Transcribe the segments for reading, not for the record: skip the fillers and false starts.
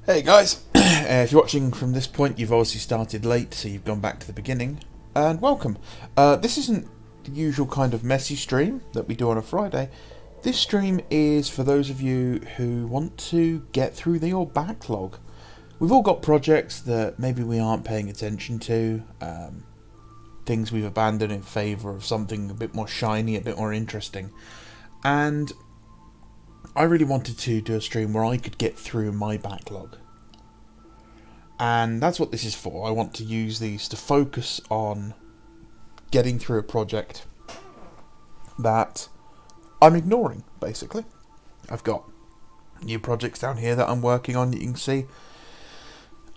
Hey guys, if you're watching from this point, you've obviously started late, so you've gone back to the beginning, and welcome. This isn't the usual kind of messy stream that we do on a Friday. This stream is for those of you who want to get through your backlog. We've all got projects that maybe we aren't paying attention to, things we've abandoned in favour of something a bit more shiny, a bit more interesting, and I really wanted to do a stream where I could get through my backlog. And that's what this is for. I want to use these to focus on getting through a project that I'm ignoring, basically. I've got new projects down here that I'm working on, you can see.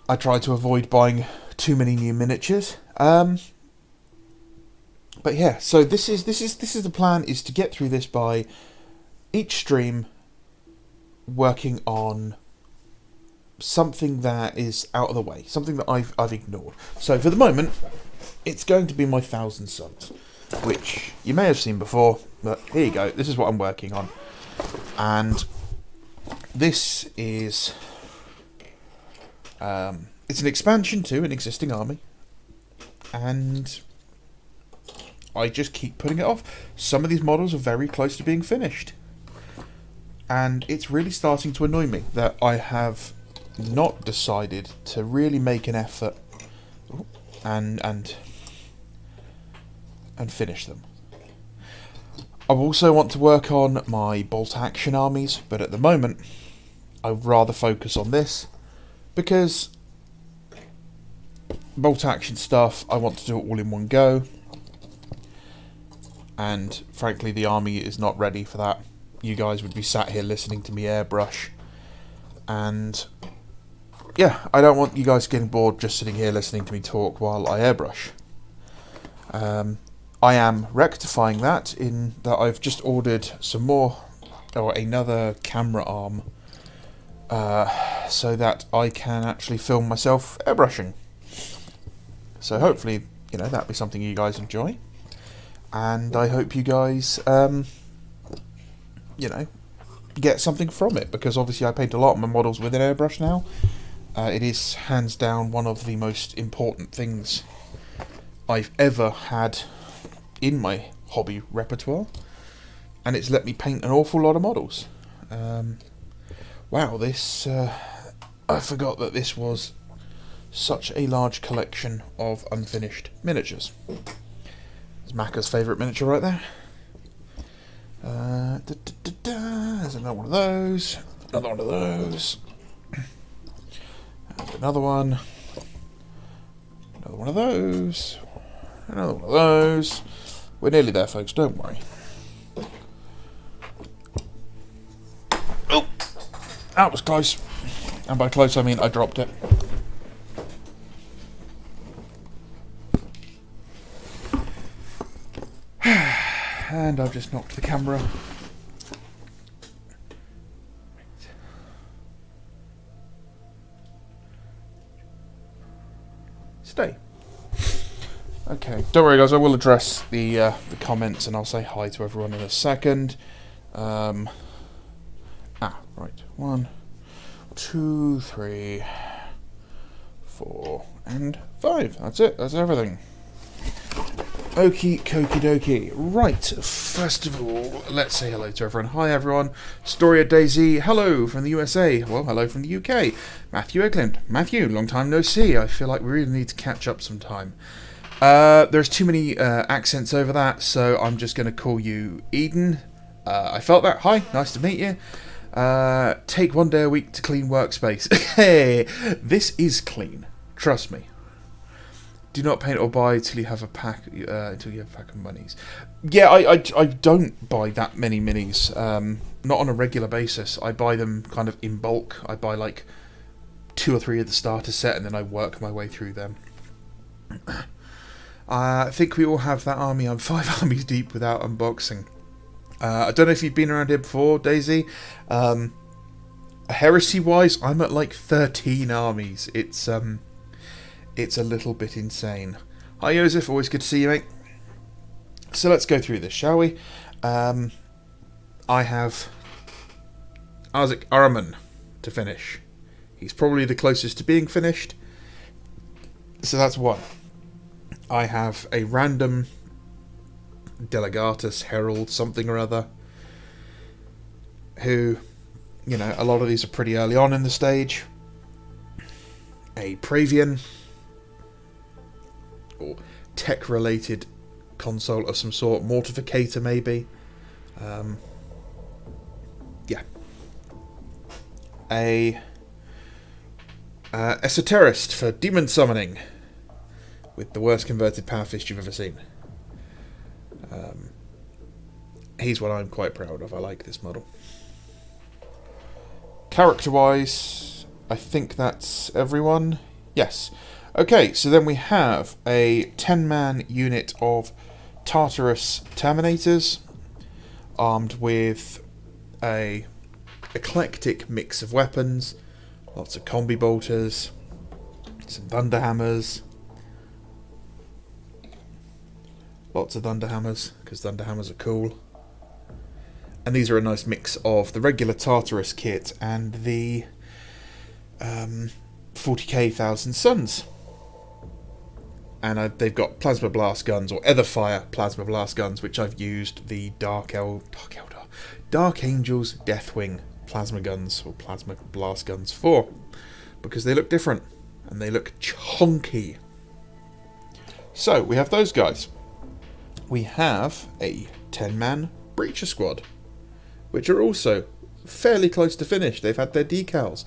I try to avoid buying too many new miniatures. But yeah, so this is the plan, is to get through this by each stream working on something that is out of the way, something that I've ignored. So for the moment, it's going to be my 1,000 subs, which you may have seen before, but here you go. This is what I'm working on, and this is it's an expansion to an existing army, and I just keep putting it off. Some of these models are very close to being finished. And it's really starting to annoy me that I have not decided to really make an effort and finish them. I also want to work on my bolt action armies, but at the moment I'd rather focus on this because bolt action stuff I want to do it all in one go, and frankly the army is not ready for that. You guys would be sat here listening to me airbrush, and yeah, I don't want you guys getting bored just sitting here listening to me talk while I airbrush. I am rectifying that in that I've just ordered some more, or another camera arm, so that I can actually film myself airbrushing. So hopefully, that'll be something you guys enjoy, and I hope you guys get something from it, because obviously I paint a lot of my models with an airbrush now. It is hands down one of the most important things I've ever had in my hobby repertoire, and it's let me paint an awful lot of models. Wow, this I forgot that this was such a large collection of unfinished miniatures. It's Macca's favourite miniature right there. There's another one of those. Another one of those. And another one. Another one of those. Another one of those. We're nearly there, folks. Don't worry. Oh, that was close. And by close, I mean I dropped it. And I've just knocked the camera. Stay. Okay, don't worry guys, I will address the comments and I'll say hi to everyone in a second. Right. 1, 2, 3, 4, and 5. That's it, that's everything. Okie dokie dokie. Right, first of all, let's say hello to everyone. Hi everyone. Storia Daisy, hello from the USA. Well, hello from the UK. Matthew Eklund. Matthew, long time no see. I feel like we really need to catch up sometime. There's too many accents over that, so I'm just going to call you Eden. I felt that. Hi, nice to meet you. Take 1 day a week to clean workspace. Hey, this is clean. Trust me. Do not paint or buy till you have a pack. Until you have a pack of monies. Yeah, I don't buy that many minis. Not on a regular basis. I buy them kind of in bulk. I buy like 2 or 3 of the starter set, and then I work my way through them. I think we all have that army. I'm 5 armies deep without unboxing. I don't know if you've been around here before, Daisy. Heresy-wise, I'm at like 13 armies. It's a little bit insane. Hi, Joseph. Always good to see you, mate. So let's go through this, shall we? I have Arzik Araman to finish. He's probably the closest to being finished. So that's one. I have a random Delegatus, Herald, something or other, who, you know, a lot of these are pretty early on in the stage. A Praevian, or tech-related console of some sort, Mortificator maybe. Yeah. A Esoterist for demon summoning, with the worst converted power fist you've ever seen. He's one I'm quite proud of. I like this model. Character-wise, I think that's everyone. Yes. Okay, so then we have a 10-man unit of Tartarus Terminators, armed with a eclectic mix of weapons, lots of combi bolters, some thunderhammers, lots of thunderhammers, because thunderhammers are cool. And these are a nice mix of the regular Tartarus kit and the 40k Thousand Suns. And they've got plasma blast guns, or Etherfire plasma blast guns, which I've used the Dark Angels Deathwing plasma guns, or plasma blast guns for, because they look different and they look chunky. So we have those guys. We have a 10-man Breacher Squad, which are also fairly close to finish. They've had their decals.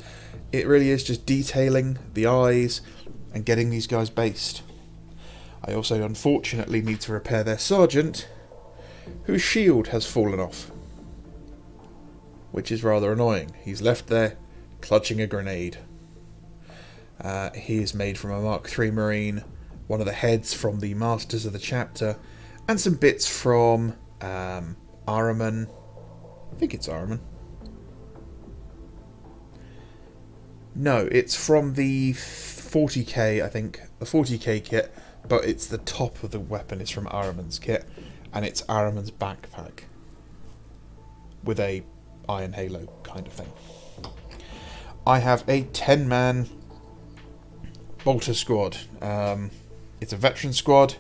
It really is just detailing the eyes and getting these guys based. I also unfortunately need to repair their sergeant, whose shield has fallen off, which is rather annoying. He's left there clutching a grenade. He is made from a Mark III Marine, one of the heads from the Masters of the Chapter, and some bits from Ahriman. I think it's Ahriman. No, it's from the 40k, I think. The 40k kit, but it's the top of the weapon is from Ahriman's kit, and it's Ahriman's backpack with a Iron Halo kind of thing. I have a 10-man Bolter Squad. It's a veteran squad.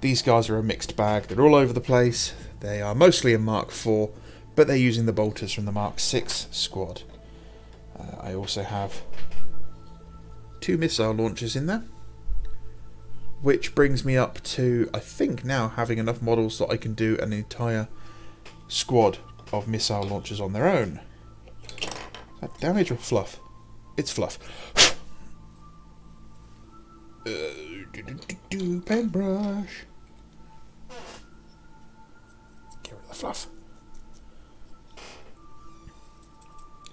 These guys are a mixed bag. They're all over the place. They are mostly in Mark IV, but they're using the bolters from the Mark VI squad. I also have 2 missile launchers in there, which brings me up to, I think now, having enough models that I can do an entire squad of missile launchers on their own. Is that damage or fluff? It's fluff. Paintbrush. Get rid of the fluff.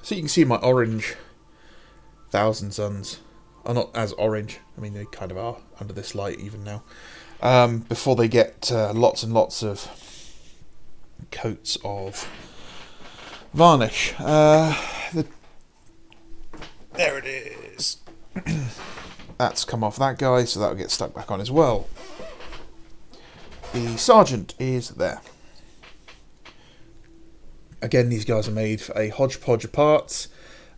So you can see my orange Thousand Suns are not as orange. I mean, they kind of are under this light even now. Before they get lots and lots of coats of varnish. There it is. That's come off that guy, so that'll get stuck back on as well. The sergeant is there. Again, these guys are made for a hodgepodge of parts.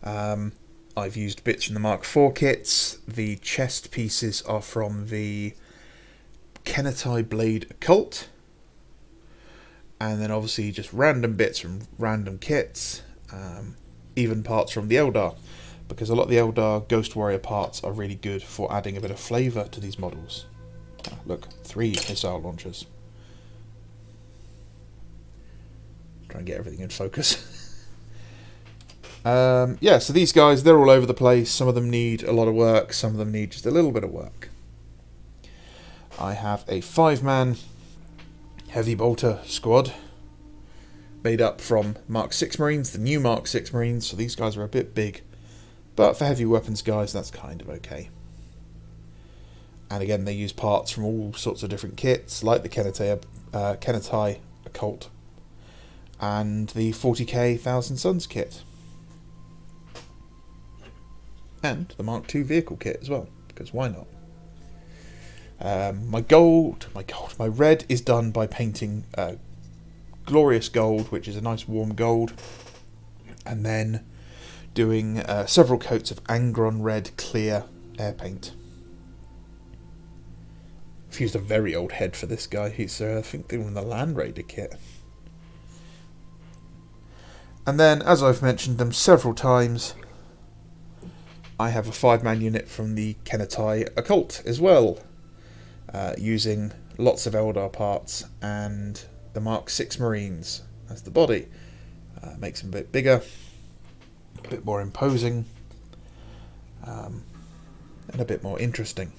I've used bits from the Mark IV kits. The chest pieces are from the Kenetai Blade Occult. And then obviously just random bits from random kits. Even parts from the Eldar, because a lot of the Eldar Ghost Warrior parts are really good for adding a bit of flavour to these models. Look, 3 missile launchers. Try and get everything in focus. Yeah, so these guys, they're all over the place. Some of them need a lot of work, some of them need just a little bit of work. I have a 5-man heavy bolter squad, made up from Mark VI Marines, the new Mark VI Marines, so these guys are a bit big. But for heavy weapons guys, that's kind of okay. And again, they use parts from all sorts of different kits, like the Kenetai Occult and the 40k Thousand Suns kit. And the Mark II vehicle kit as well, because why not? My red is done by painting Glorious Gold, which is a nice warm gold, and then doing several coats of Angron Red Clear air paint. I've used a very old head for this guy. He's, I think, doing the Land Raider kit. And then, as I've mentioned them several times, I have a 5-man unit from the Kenetai Occult as well, using lots of Eldar parts and the Mark 6 Marines as the body. Makes them a bit bigger, a bit more imposing, and a bit more interesting.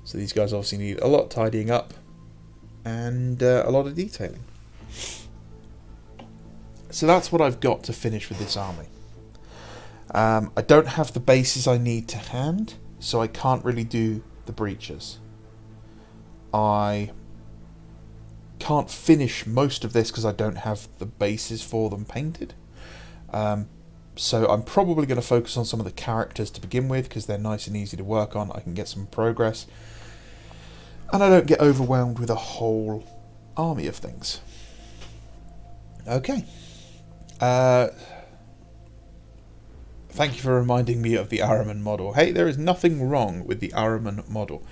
So these guys obviously need a lot of tidying up and a lot of detailing. So that's what I've got to finish with this army. I don't have the bases I need to hand, so I can't really do the breaches. I can't finish most of this because I don't have the bases for them painted. So I'm probably going to focus on some of the characters to begin with because they're nice and easy to work on. I can get some progress. And I don't get overwhelmed with a whole army of things. Okay. Thank you for reminding me of the Ahriman model. Hey, there is nothing wrong with the Ahriman model.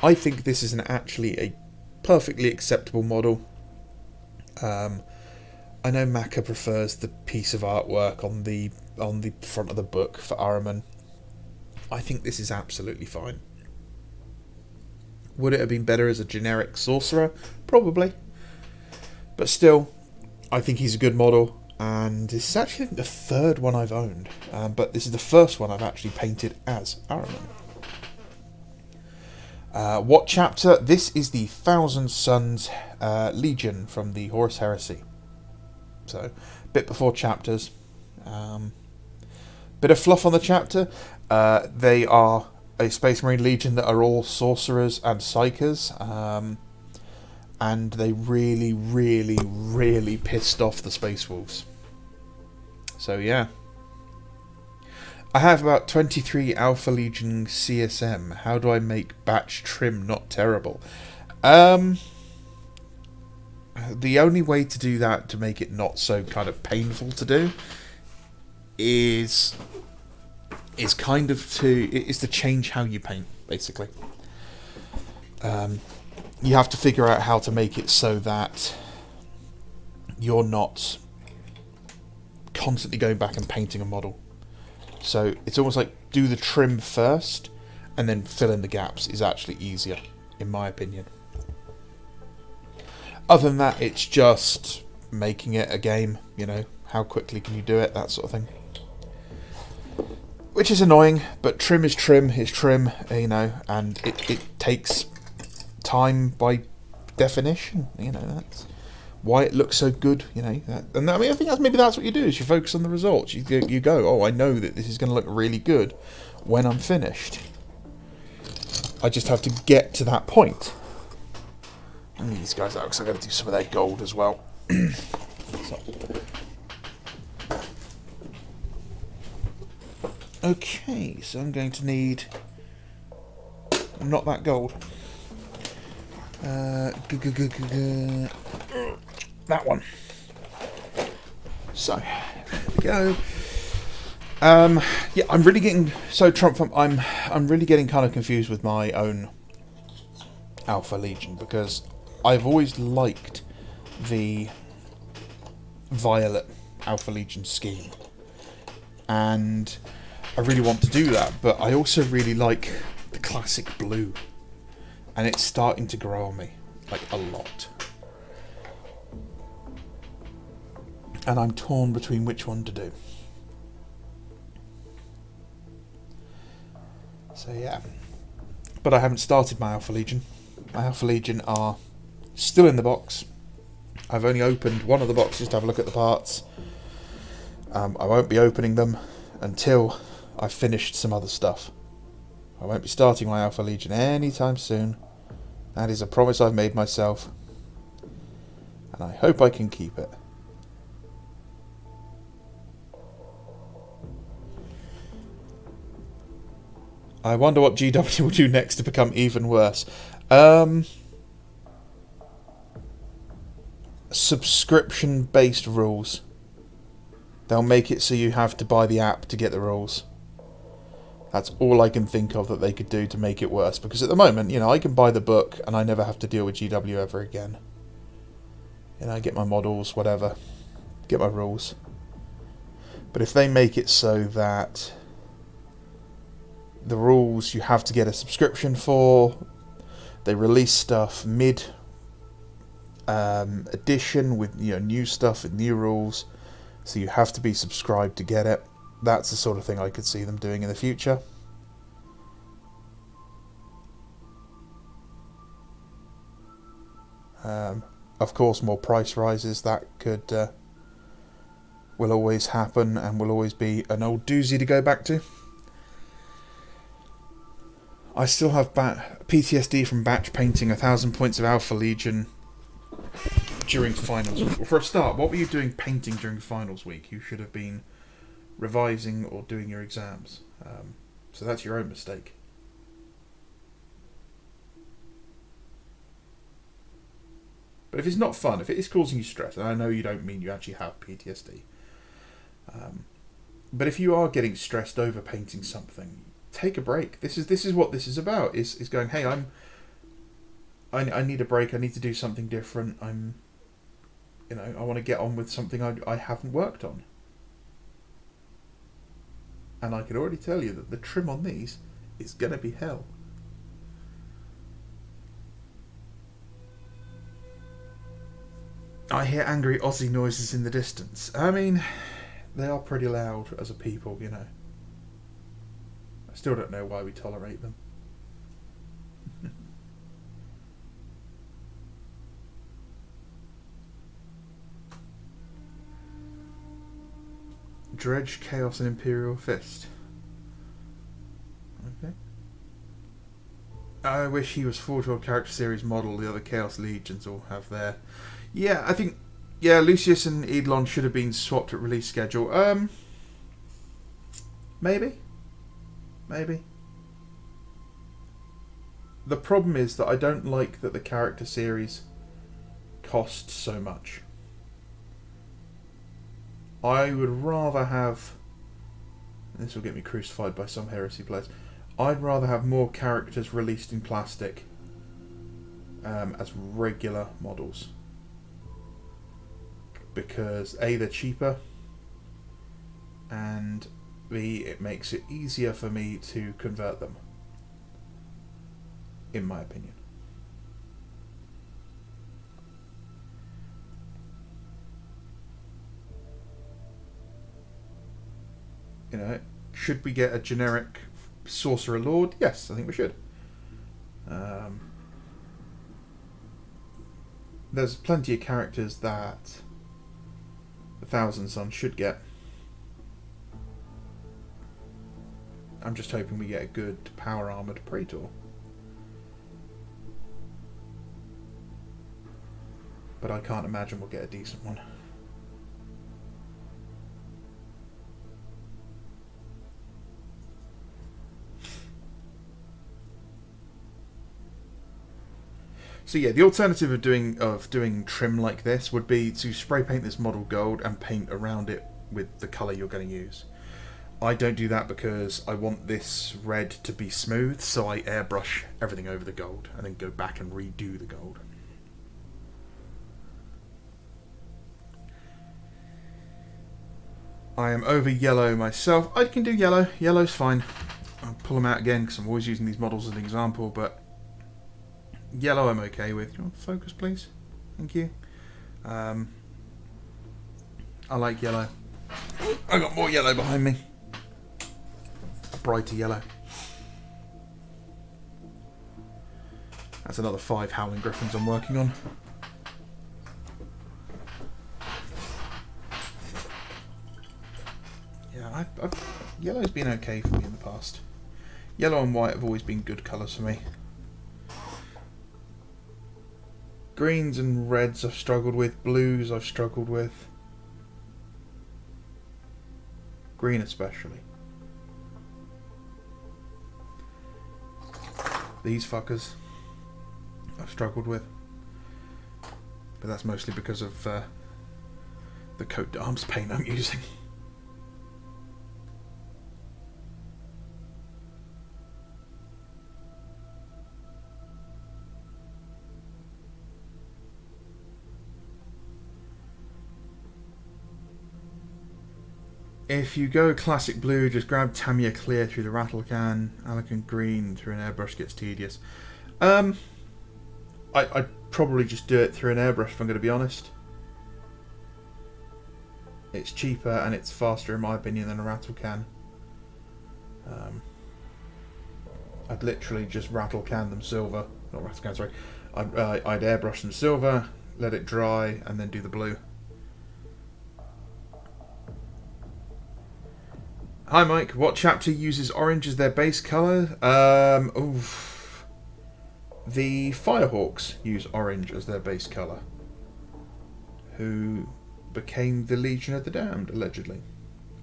I think this is actually a perfectly acceptable model. I know Maka prefers the piece of artwork on the front of the book for Ahriman. I think this is absolutely fine. Would it have been better as a generic sorcerer? Probably. But still, I think he's a good model. And this is actually the third one I've owned. But this is the first one I've actually painted as Ahriman. What chapter? This is the Thousand Sons Legion from the Horus Heresy. So, a bit before chapters. Bit of fluff on the chapter. They are a Space Marine Legion that are all sorcerers and psychers. And they really, really, really pissed off the Space Wolves. So yeah. I have about 23 Alpha Legion CSM. How do I make batch trim not terrible? The only way to do that, to make it not so kind of painful to do, is to change how you paint, basically. You have to figure out how to make it so that you're not constantly going back and painting a model. So it's almost like do the trim first and then fill in the gaps is actually easier, in my opinion. Other than that, it's just making it a game, you know, how quickly can you do it, that sort of thing. Which is annoying, but trim is trim, you know, and it takes time by definition, you know, that's why it looks so good, you know. And I mean, I think maybe that's what you do, is you focus on the results. You go, oh, I know that this is going to look really good when I'm finished. I just have to get to that point. And these guys out, because I've got to do some of their gold as well. Okay, so I'm going to need not that gold. That one. So, there we go. Yeah, I'm really getting I'm really getting kind of confused with my own Alpha Legion, because I've always liked the Violet Alpha Legion scheme, and I really want to do that, but I also really like the classic blue, and it's starting to grow on me, like, a lot. And I'm torn between which one to do. So yeah. But I haven't started my Alpha Legion. My Alpha Legion are still in the box. I've only opened one of the boxes to have a look at the parts. I won't be opening them until I've finished some other stuff. I won't be starting my Alpha Legion anytime soon. That is a promise I've made myself. And I hope I can keep it. I wonder what GW will do next to become even worse. Subscription-based rules. They'll make it so you have to buy the app to get the rules. That's all I can think of that they could do to make it worse. Because at the moment, you know, I can buy the book and I never have to deal with GW ever again. You know, I get my models, whatever. Get my rules. But if they make it so that the rules you have to get a subscription for, they release stuff mid edition with, you know, new stuff and new rules, so you have to be subscribed to get it. That's the sort of thing I could see them doing in the future. Of course, more price rises, that could will always happen and will always be an old doozy to go back to. I still have PTSD from batch painting 1,000 points of Alpha Legion during finals. For a start, what were you doing painting during finals week? You should have been revising or doing your exams. So that's your own mistake. But if it's not fun, if it is causing you stress, and I know you don't mean you actually have PTSD, but if you are getting stressed over painting something, take a break. This is what this is about. Is going, hey, I need a break. I need to do something different. I want to get on with something I haven't worked on. And I can already tell you that the trim on these is going to be hell. I hear angry Aussie noises in the distance. I mean, they are pretty loud as a people, you know. I still don't know why we tolerate them. Dredge, Chaos and Imperial Fist. Okay. I wish he was Forge World Character Series model. The other Chaos Legions all have their... Yeah, I think... Yeah, Lucius and Eidolon should have been swapped at release schedule. Maybe. The problem is that I don't like that the character series costs so much. I would rather have... This will get me crucified by some heresy players. I'd rather have more characters released in plastic as regular models. Because A, they're cheaper, and B, it makes it easier for me to convert them, in my opinion. You know, should we get a generic Sorcerer Lord? Yes, I think we should. There's plenty of characters that the Thousand Sons should get. I'm just hoping we get a good power armoured Praetor. But I can't imagine we'll get a decent one. So yeah, the alternative of doing trim like this would be to spray paint this model gold and paint around it with the colour you're going to use. I don't do that because I want this red to be smooth, so I airbrush everything over the gold and then go back and redo the gold. I am over yellow myself. I can do yellow. Yellow's fine. I'll pull them out again because I'm always using these models as an example, but yellow I'm okay with. You want focus, please? Thank you. I like yellow. I got more yellow behind me. Brighter yellow. That's another 5 Howling Griffins I'm working on. Yeah, yellow's been okay for me in the past. Yellow and white have always been good colours for me. Greens and reds I've struggled with. Blues I've struggled with. Green especially. These fuckers I've struggled with. But that's mostly because of the coat d'arms paint I'm using. if you go classic blue, just grab Tamiya clear through the rattle can. Alicant green through an airbrush gets tedious. I'd probably just do it through an airbrush if I'm going to be honest. It's cheaper and it's faster in my opinion than a rattle can. I'd literally just rattle can them silver. Not rattle can, sorry. I'd airbrush them silver, let it dry, and then do the blue. Hi Mike, what chapter uses orange as their base colour? The Firehawks use orange as their base colour. Who became the Legion of the Damned, allegedly.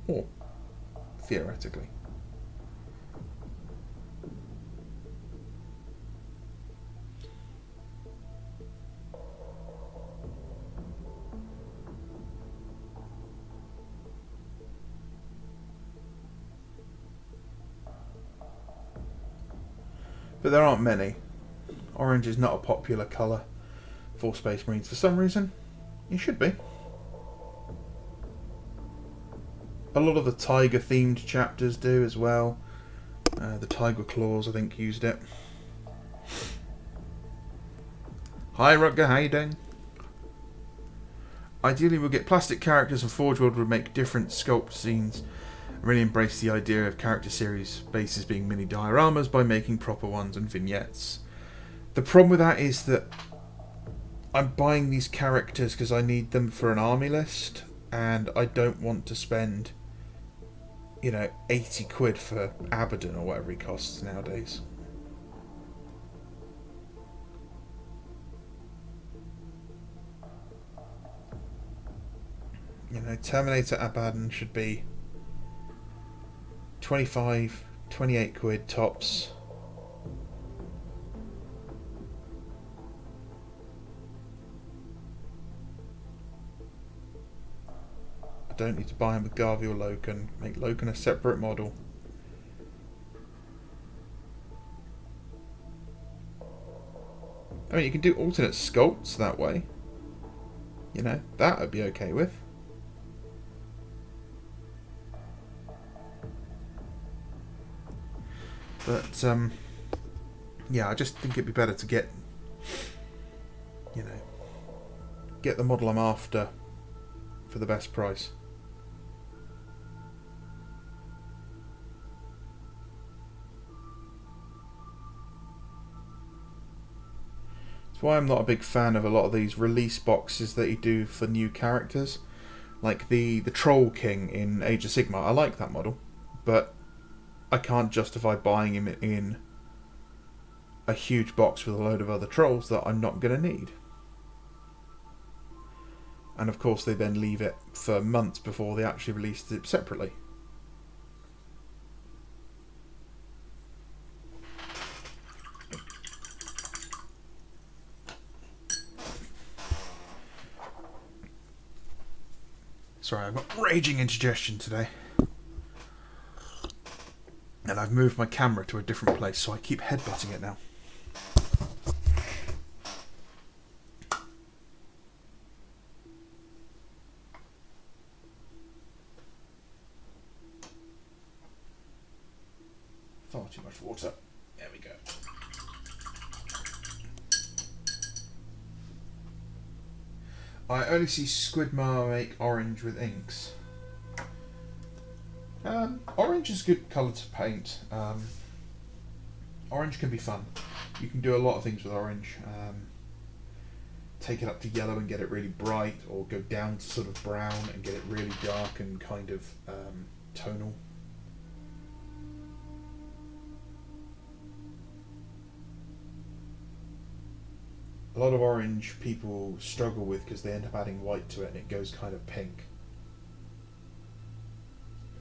Or, theoretically. But there aren't many. Orange is not a popular colour for Space Marines for some reason. It should be. A lot of the tiger themed chapters do as well. The Tiger Claws I think used it. Hi Rutger, how you doing? Ideally we'll get plastic characters and Forge World would make different sculpt scenes. Really embrace the idea of character series bases being mini dioramas by making proper ones and vignettes. The problem with that is that I'm buying these characters because I need them for an army list and I don't want to spend, 80 quid for Abaddon or whatever he costs nowadays. Terminator Abaddon should be 25, 28 quid tops. I don't need to buy him with Garvey or Loken. Make Loken a separate model. I mean, you can do alternate sculpts that way. That I'd be okay with. But, yeah, I just think it'd be better to get, get the model I'm after for the best price. That's why I'm not a big fan of a lot of these release boxes that you do for new characters. Like the Troll King in Age of Sigmar. I like that model, but I can't justify buying him in a huge box with a load of other trolls that I'm not going to need. And of course they then leave it for months before they actually release it separately. Sorry, I've got raging indigestion today. And I've moved my camera to a different place, so I keep headbutting it now. Far too much water. There we go. I only see Squidmar make orange with inks. Orange is a good colour to paint. Orange can be fun. You can do a lot of things with orange. Take it up to yellow and get it really bright, or go down to sort of brown and get it really dark and kind of tonal. A lot of orange people struggle with because they end up adding white to it and it goes kind of pink.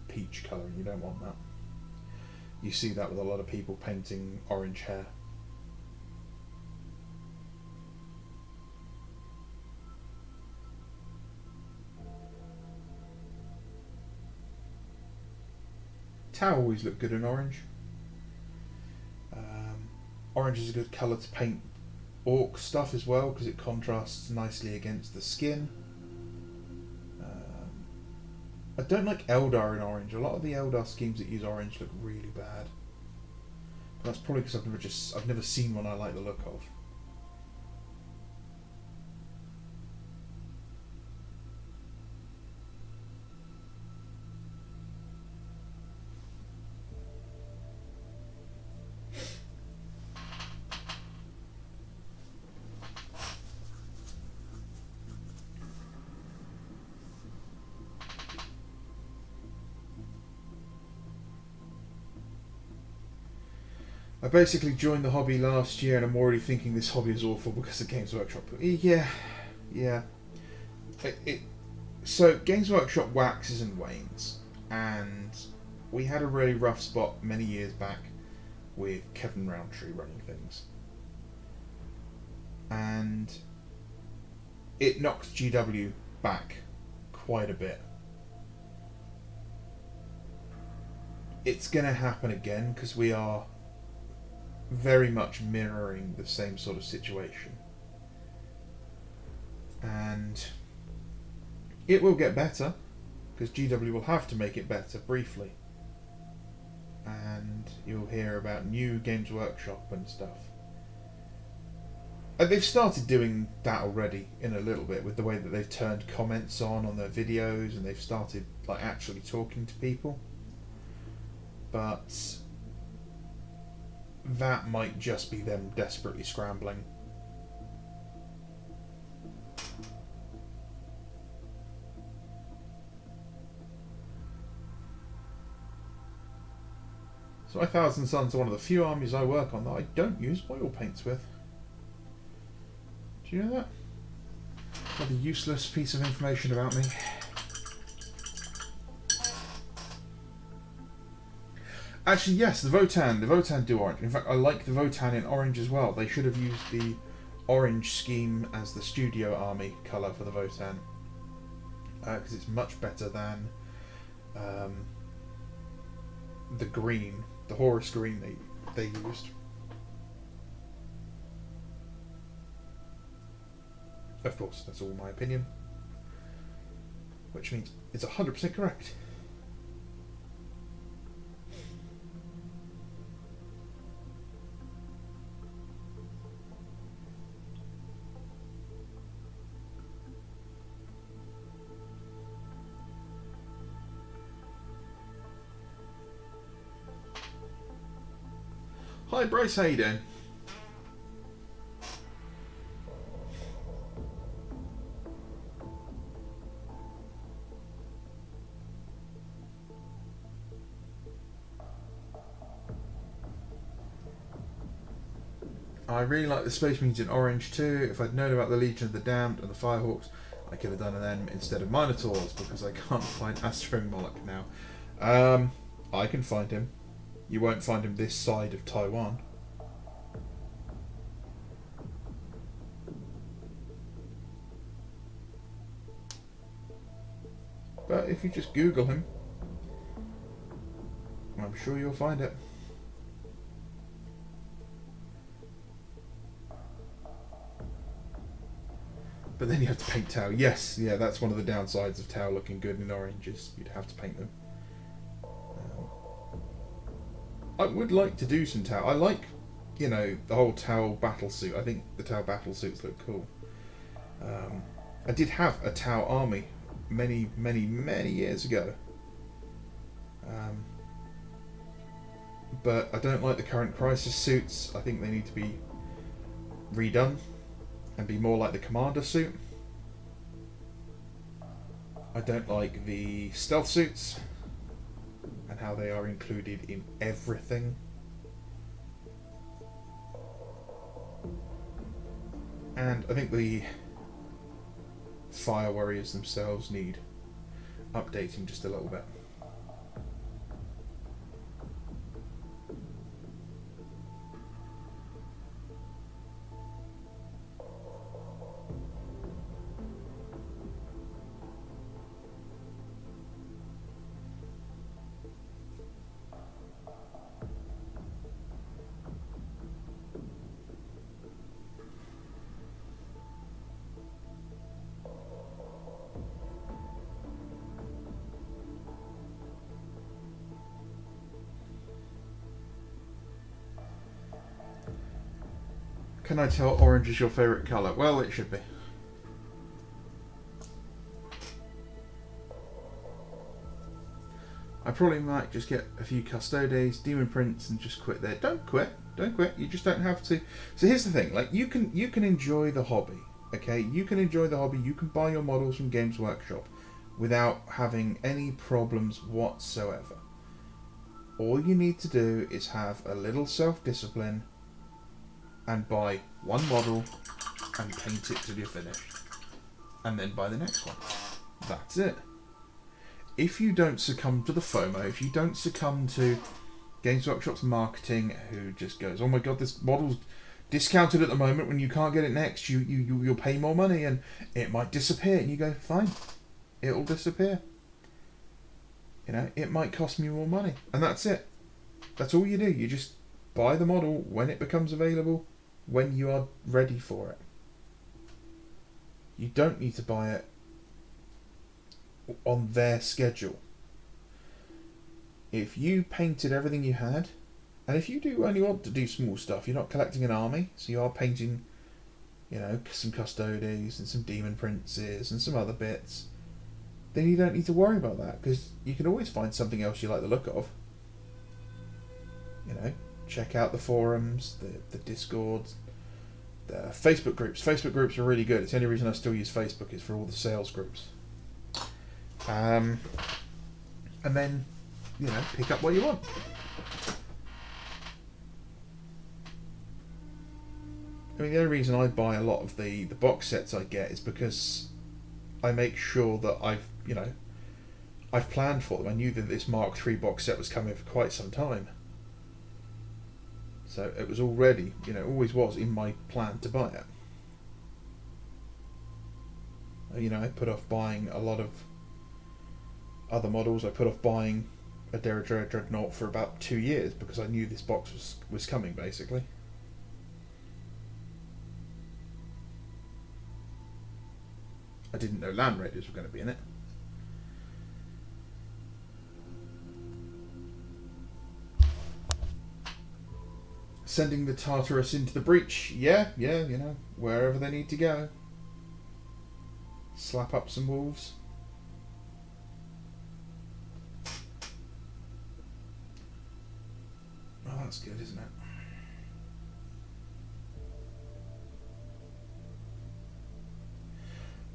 Peach colour, and you don't want that. You see that with a lot of people painting orange hair. Tau always look good in orange. Orange is a good colour to paint orc stuff as well because it contrasts nicely against the skin. I don't like Eldar in orange. A lot of the Eldar schemes that use orange look really bad. But that's probably because I've never seen one I like the look of. I basically joined the hobby last year and I'm already thinking this hobby is awful because of Games Workshop. Yeah. So Games Workshop waxes and wanes, and we had a really rough spot many years back with Kevin Roundtree running things. And it knocked GW back quite a bit. It's going to happen again because we are very much mirroring the same sort of situation. And it will get better because GW will have to make it better briefly. And you'll hear about new Games Workshop and stuff. And they've started doing that already in a little bit with the way that they've turned comments on their videos, and they've started like actually talking to people. But that might just be them desperately scrambling. So my Thousand Suns are one of the few armies I work on that I don't use oil paints with. Do you know that? What a useless piece of information about me. Actually, yes, the Votann. The Votann do orange. In fact, I like the Votann in orange as well. They should have used the orange scheme as the studio army colour for the Votann. Because it's much better than the green, the Horus green they used. Of course, that's all my opinion. Which means it's 100% correct. Hi Bryce, how you doing? I really like the Space Marines in orange too. If I'd known about the Legion of the Damned and the Firehawks, I could have done them instead of Minotaurs, because I can't find Astro Moloch now. I can find him. You won't find him this side of Taiwan. But if you just Google him, I'm sure you'll find it. But then you have to paint Tau. Yes, yeah, that's one of the downsides of Tau looking good in orange, is you'd have to paint them. I would like to do some Tau. I like, you know, the whole Tau battle suit. I think the Tau battle suits look cool. I did have a Tau army many years ago. But I don't like the current Crisis suits. I think they need to be redone and be more like the Commander suit. I don't like the stealth suits and how they are included in everything. And I think the Fire Warriors themselves need updating just a little bit. Can I tell orange is your favourite colour? Well, it should be. I probably might just get a few Custodes, Demon Prince, and just quit there. Don't quit. Don't quit. You just don't have to. So here's the thing. Like, you can enjoy the hobby. Okay? You can enjoy the hobby. You can buy your models from Games Workshop without having any problems whatsoever. All you need to do is have a little self-discipline and buy one model and paint it till you're finished. And then buy the next one. That's it. If you don't succumb to the FOMO, if you don't succumb to Games Workshop's marketing, who just goes, oh my god, this model's discounted at the moment, when you can't get it next, you'll pay more money and it might disappear. And you go, fine, it'll disappear. You know, it might cost me more money. And that's it. That's all you do. You just buy the model when it becomes available, when you are ready for it. You don't need to buy it on their schedule. If you painted everything you had, and if you do only want to do small stuff, you're not collecting an army, so you are painting, you know, some Custodes and some Demon Princes and some other bits, then you don't need to worry about that, because you can always find something else you like the look of. You know, check out the forums, the Discords, the Facebook groups. Facebook groups are really good. It's the only reason I still use Facebook is for all the sales groups. And then, you know, pick up what you want. I mean, the only reason I buy a lot of the box sets I get is because I make sure that I've planned for them. I knew that this Mark III box set was coming for quite some time. So it was already, you know, always was in my plan to buy it. You know, I put off buying a lot of other models. I put off buying a Derridera Dreadnought for about 2 years because I knew this box was coming, basically. I didn't know Land Raiders were going to be in it. Sending the Tartarus into the breach. Yeah, you know, wherever they need to go. Slap up some wolves. Oh, that's good, isn't it?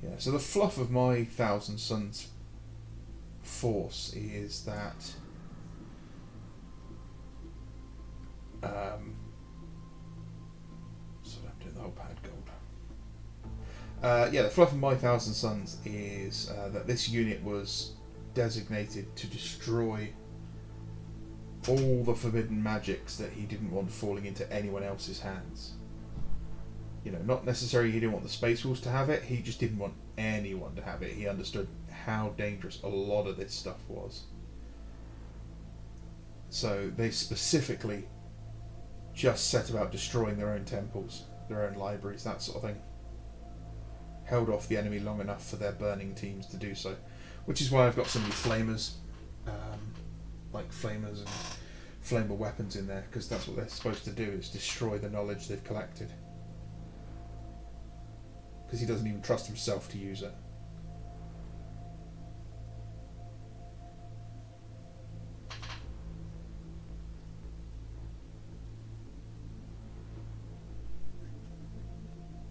Yeah, so the fluff of my Thousand Suns force is that so I'm doing the whole pad gold. Yeah, the fluff of my Thousand Suns is that this unit was designated to destroy all the forbidden magics that he didn't want falling into anyone else's hands. You know, not necessarily he didn't want the Space Wolves to have it, he just didn't want anyone to have it. He understood how dangerous a lot of this stuff was. So they specifically just set about destroying their own temples, their own libraries, that sort of thing. Held off the enemy long enough for their burning teams to do so. Which is why I've got so many flamers, like flamers and flamer weapons in there, because that's what they're supposed to do, is destroy the knowledge they've collected. Because he doesn't even trust himself to use it.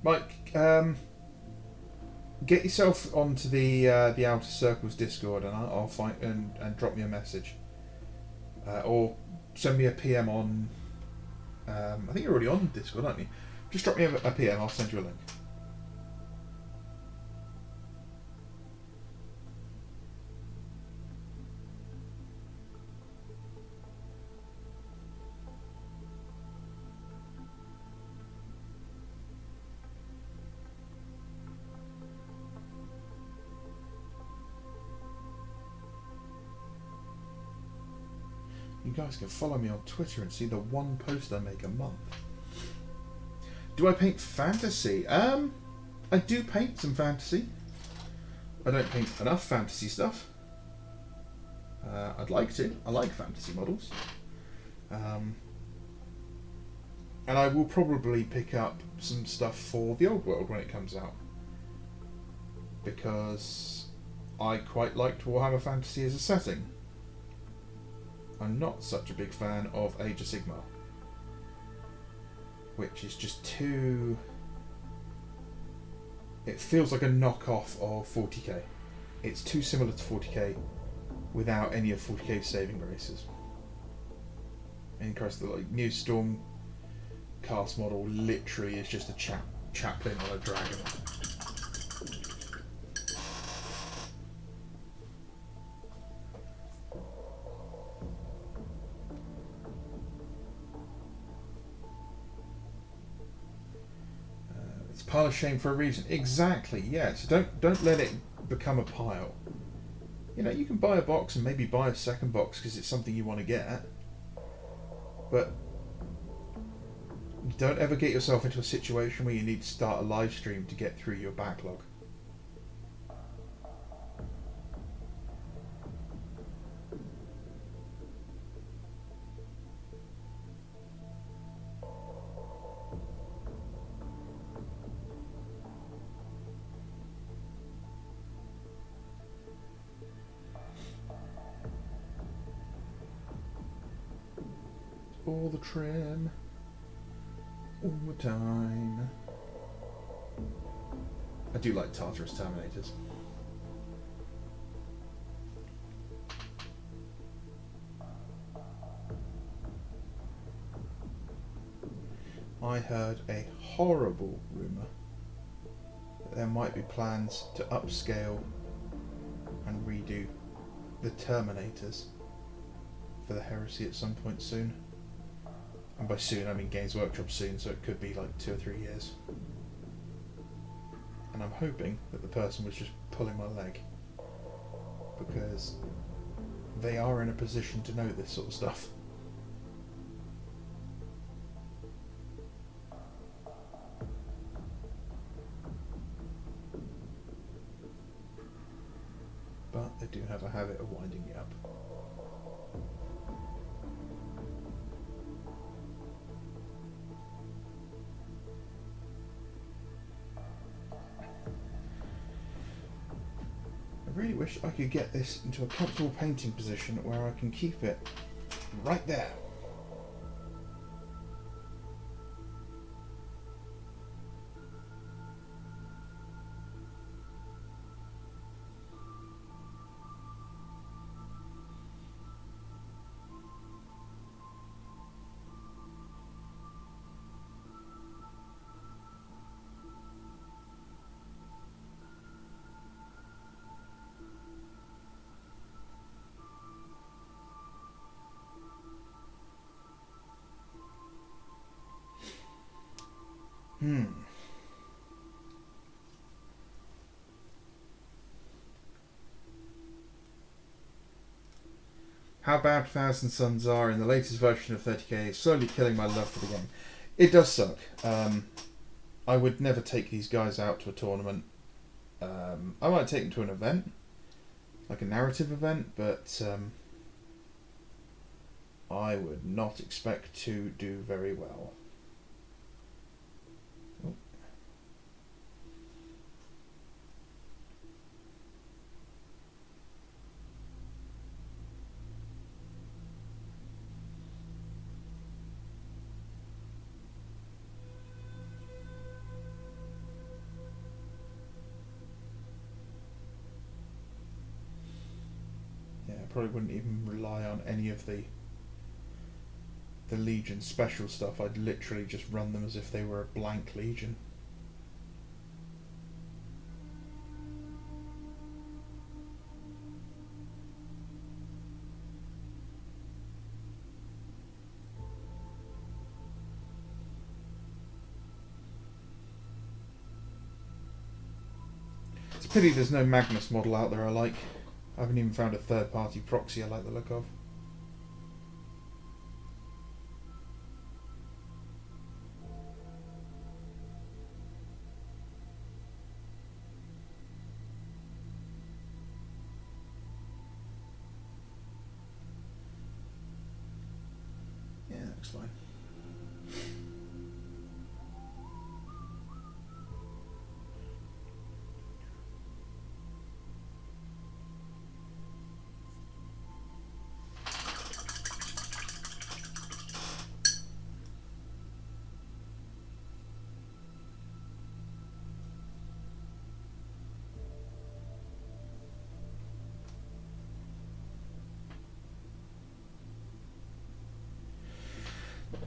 Mike, get yourself onto the Outer Circles Discord, and I'll find and drop me a message, or send me a PM on. I think you're already on Discord, aren't you? Just drop me a PM. I'll send you a link. You guys can follow me on Twitter and see the one post I make a month. Do I paint fantasy? I do paint some fantasy. I don't paint enough fantasy stuff. I'd like to. I like fantasy models. And I will probably pick up some stuff for the old world when it comes out, because I quite liked Warhammer Fantasy as a setting. I'm not such a big fan of Age of Sigmar, which is just too... It feels like a knockoff of 40k. It's too similar to 40k without any of 40k's saving graces. In Christ, the new Storm cast model literally is just a chaplain on a dragon. It's a pile of shame for a reason. Exactly, yes. Don't let it become a pile. You know, you can buy a box and maybe buy a second box because it's something you want to get. But don't ever get yourself into a situation where you need to start a live stream to get through your backlog. All the trim, all the time. I do like Tartarus Terminators. I heard a horrible rumour that there might be plans to upscale and redo the Terminators for the Heresy at some point soon. And by soon, I mean Games Workshop soon, so it could be like 2 or 3 years. And I'm hoping that the person was just pulling my leg, because they are in a position to know this sort of stuff. But they do have a habit of winding me up. I really wish I could get this into a comfortable painting position where I can keep it right there. How bad Thousand Suns are in the latest version of 30k is slowly killing my love for the game. It does suck. I would never take these guys out to a tournament. I might take them to an event, like a narrative event, but I would not expect to do very well. Oh. I probably wouldn't even rely on any of the Legion special stuff. I'd literally just run them as if they were a blank Legion. It's a pity there's no Magnus model out there I like. I haven't even found a third-party proxy I like the look of. Yeah, that looks fine.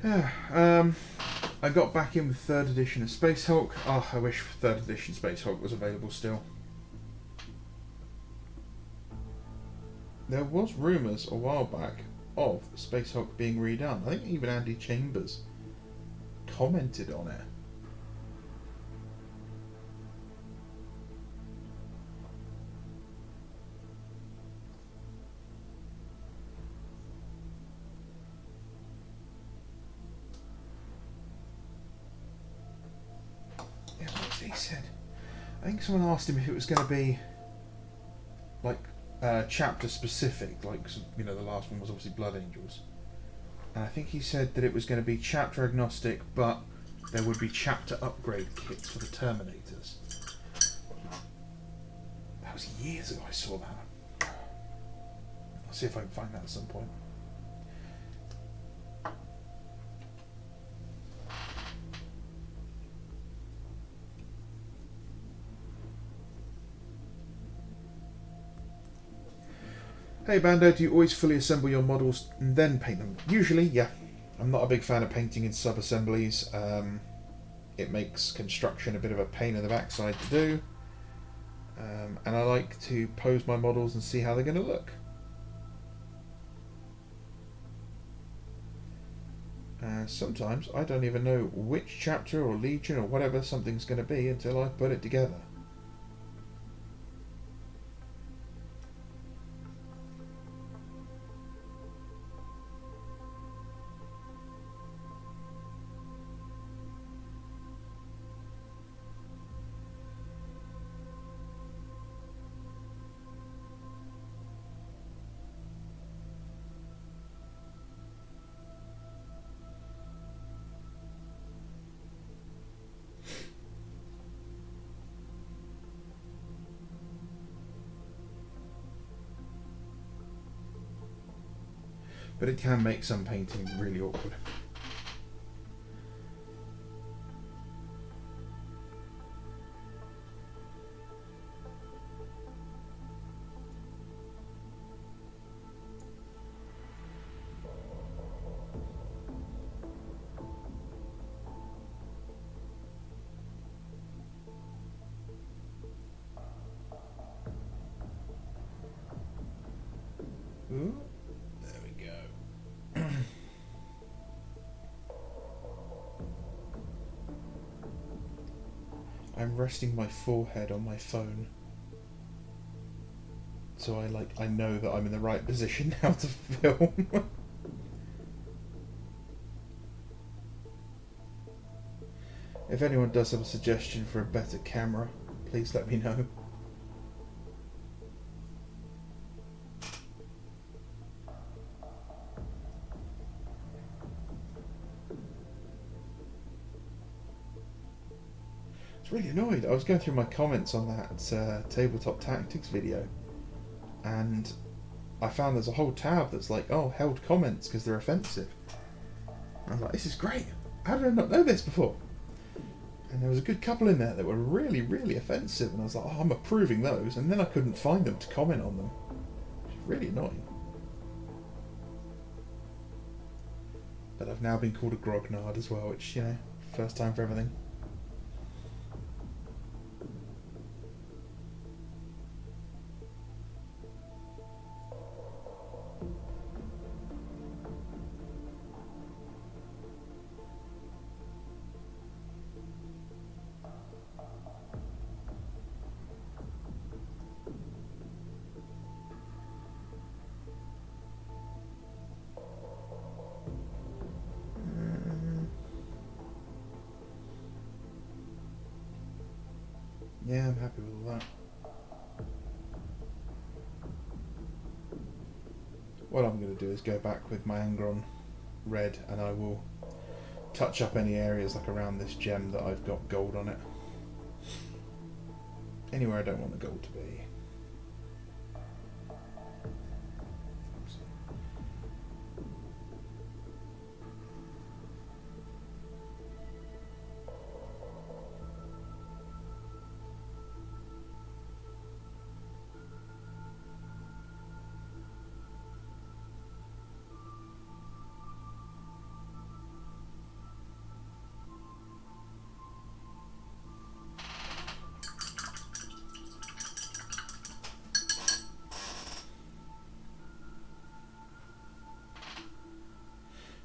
I got back in with 3rd edition of Space Hulk. Oh, I wish 3rd edition Space Hulk was available still. There was rumours a while back of Space Hulk being redone. I think even Andy Chambers commented on it. Yeah, what he said? I think someone asked him if it was going to be like chapter specific, like, you know, the last one was obviously Blood Angels, and I think he said that it was going to be chapter agnostic, but there would be chapter upgrade kits for the Terminators. That was years ago I saw that. I'll see if I can find that at some point. Hey Bando, do you always fully assemble your models and then paint them? Usually, yeah. I'm not a big fan of painting in sub-assemblies. It makes construction a bit of a pain in the backside to do. And I like to pose my models and see how they're going to look. Sometimes I don't even know which chapter or legion or whatever something's going to be until I put it together. But it can make some painting really awkward. Ooh. I'm resting my forehead on my phone, so I know that I'm in the right position now to film. If anyone does have a suggestion for a better camera, please let me know. Really annoyed. I was going through my comments on that tabletop tactics video, and I found there's a whole tab that's like, oh, held comments because they're offensive. And I was like, this is great. How did I not know this before? And there was a good couple in there that were really, really offensive, and I was like, oh, I'm approving those, and then I couldn't find them to comment on them. Which is really annoying. But I've now been called a grognard as well, which, you know, first time for everything. Yeah, I'm happy with all that. What I'm going to do is go back with my Angron red, and I will touch up any areas like around this gem that I've got gold on it. Anywhere I don't want the gold to be.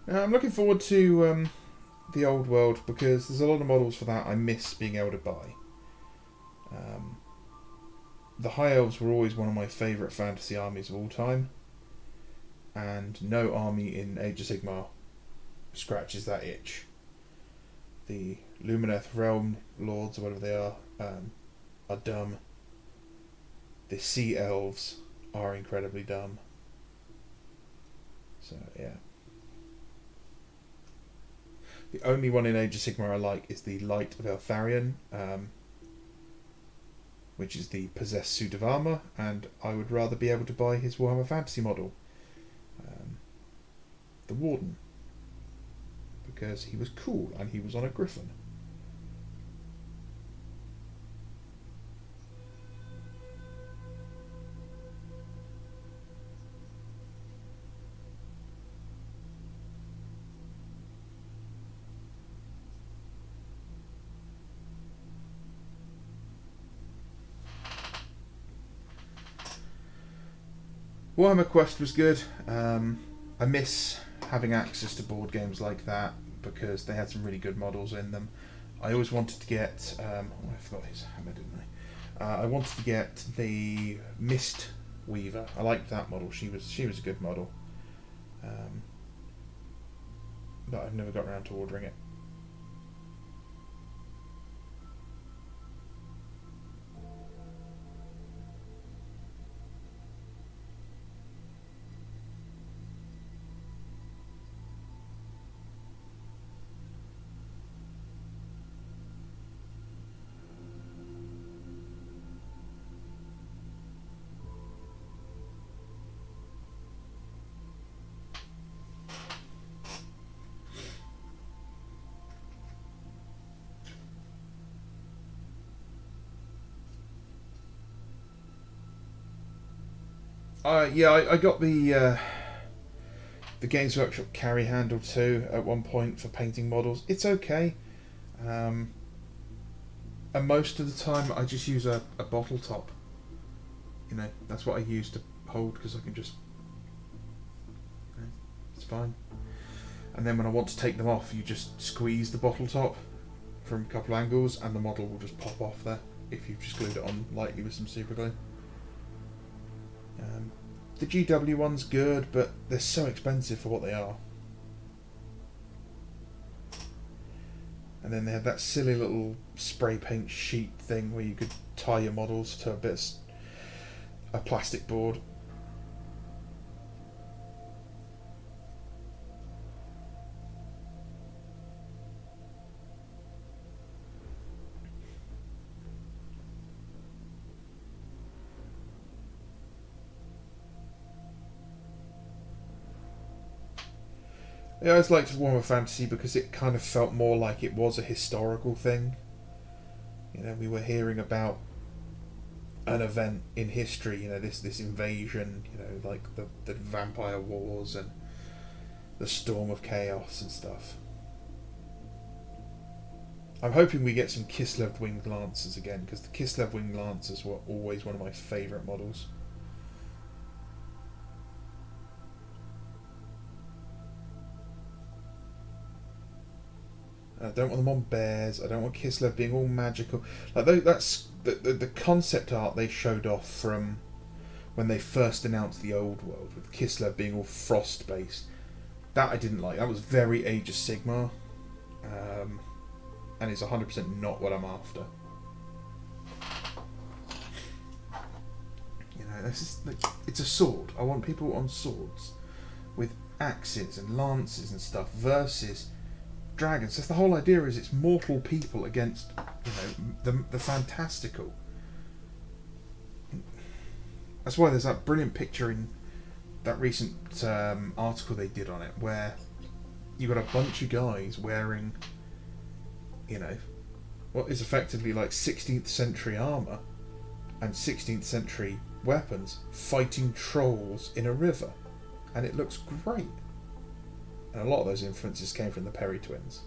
I'm looking forward to the old world because there's a lot of models for that I miss being able to buy. The High Elves were always one of my favourite fantasy armies of all time, and no army in Age of Sigmar scratches that itch. The Lumineth Realm Lords, or whatever they are dumb. The Sea Elves are incredibly dumb. So, yeah. The only one in Age of Sigmar I like is the Light of Eltharion, which is the possessed suit of armour, and I would rather be able to buy his Warhammer Fantasy model, the Warden, because he was cool and he was on a griffin. Warhammer Quest was good. I miss having access to board games like that because they had some really good models in them. I always wanted to get... I forgot his hammer, didn't I? I wanted to get the Mist Weaver. I liked that model. She was a good model. But I've never got around to ordering it. I got the Games Workshop carry handle too at one point for painting models. It's okay, and most of the time I just use a bottle top. You know, that's what I use to hold because I can just, it's fine. And then when I want to take them off, you just squeeze the bottle top from a couple of angles, and the model will just pop off there if you've just glued it on lightly with some super glue. The GW one's good, but they're so expensive for what they are. And then they had that silly little spray paint sheet thing where you could tie your models to a plastic board. Yeah, I always liked Warhammer Fantasy because it kind of felt more like it was a historical thing. You know, we were hearing about an event in history, you know, this invasion, you know, like the Vampire Wars and the Storm of Chaos and stuff. I'm hoping we get some Kislev Winged Lancers again, because the Kislev Winged Lancers were always one of my favourite models. I don't want them on bears. I don't want Kislev being all magical. Like that's the concept art they showed off from when they first announced the old world, with Kislev being all frost based. That I didn't like. That was very Age of Sigmar, and it's 100% not what I'm after. You know, this is like, it's a sword. I want people on swords with axes and lances and stuff versus dragons. That's the whole idea. Is it's mortal people against, you know, the fantastical. That's why there's that brilliant picture in that recent article they did on it, where you got a bunch of guys wearing, you know, what is effectively like 16th century armour and 16th century weapons, fighting trolls in a river, and it looks great. And a lot of those influences came from the Perry twins.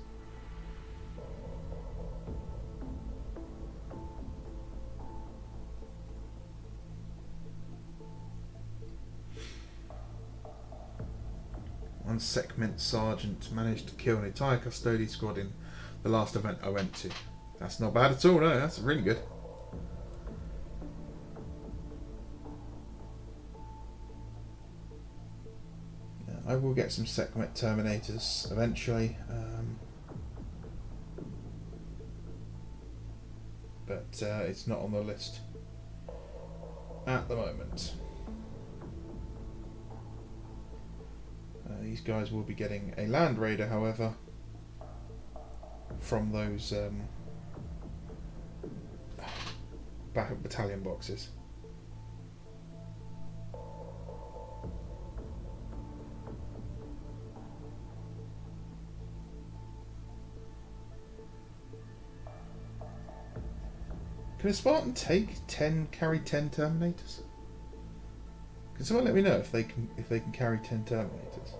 segment sergeant managed to kill an entire custody squad in the last event I went to. That's not bad at all, no, that's really good. Yeah, I will get some segment terminators eventually. But it's not on the list at the moment. These guys will be getting a Land Raider, however, from those battalion boxes. Can a Spartan carry 10 Terminators? Can someone let me know if they can carry 10 Terminators?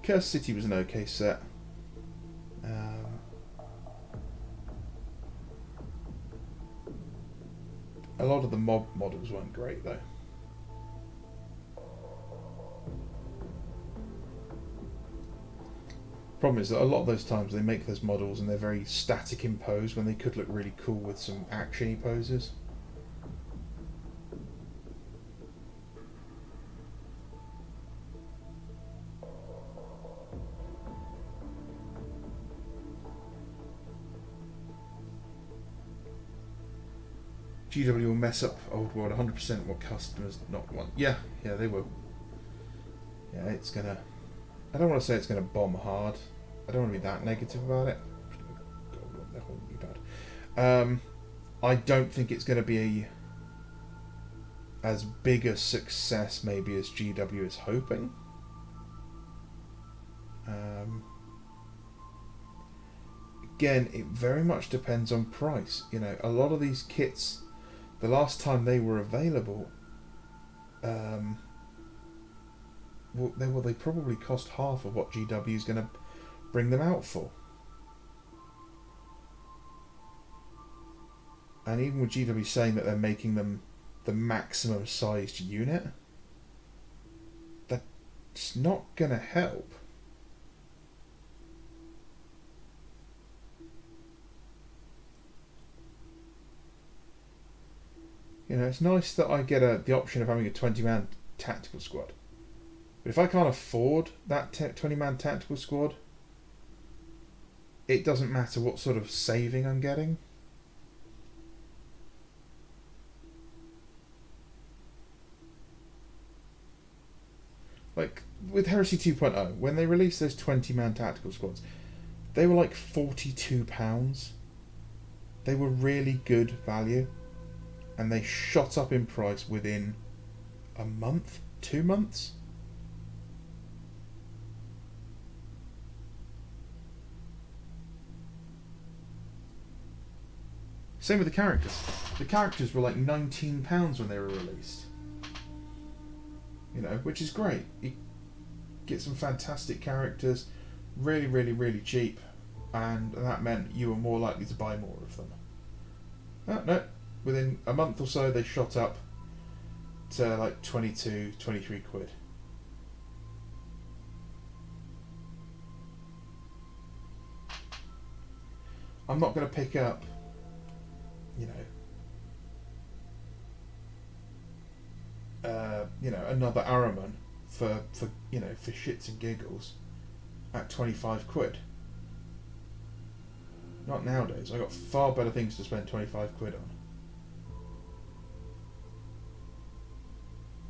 Curse City was an okay set. A lot of the mob models weren't great though. Problem is that a lot of those times they make those models and they're very static in pose when they could look really cool with some actiony poses. GW will mess up Old World 100% what customers not want. Yeah, they will. Yeah, it's gonna... I don't want to say it's gonna bomb hard. I don't want to be that negative about it. God, that won't be bad. I don't think it's gonna be as big a success maybe as GW is hoping. Again, it very much depends on price. You know, a lot of these kits, the last time they were available, they probably cost half of what GW is going to bring them out for. And even with GW saying that they're making them the maximum sized unit, that's not going to help. You know, it's nice that I get the option of having a 20-man tactical squad. But if I can't afford that 20-man tactical squad, it doesn't matter what sort of saving I'm getting. Like, with Heresy 2.0, when they released those 20-man tactical squads, they were like £42. They were really good value. And they shot up in price within a month, 2 months. Same with the characters. The characters were like £19 when they were released. You know, which is great. You get some fantastic characters, really, really, really cheap, and that meant you were more likely to buy more of them. No. Within a month or so, they shot up to like 22, 23 quid. I'm not going to pick up, another Araman for shits and giggles at 25 quid. Not nowadays. I got far better things to spend 25 quid on.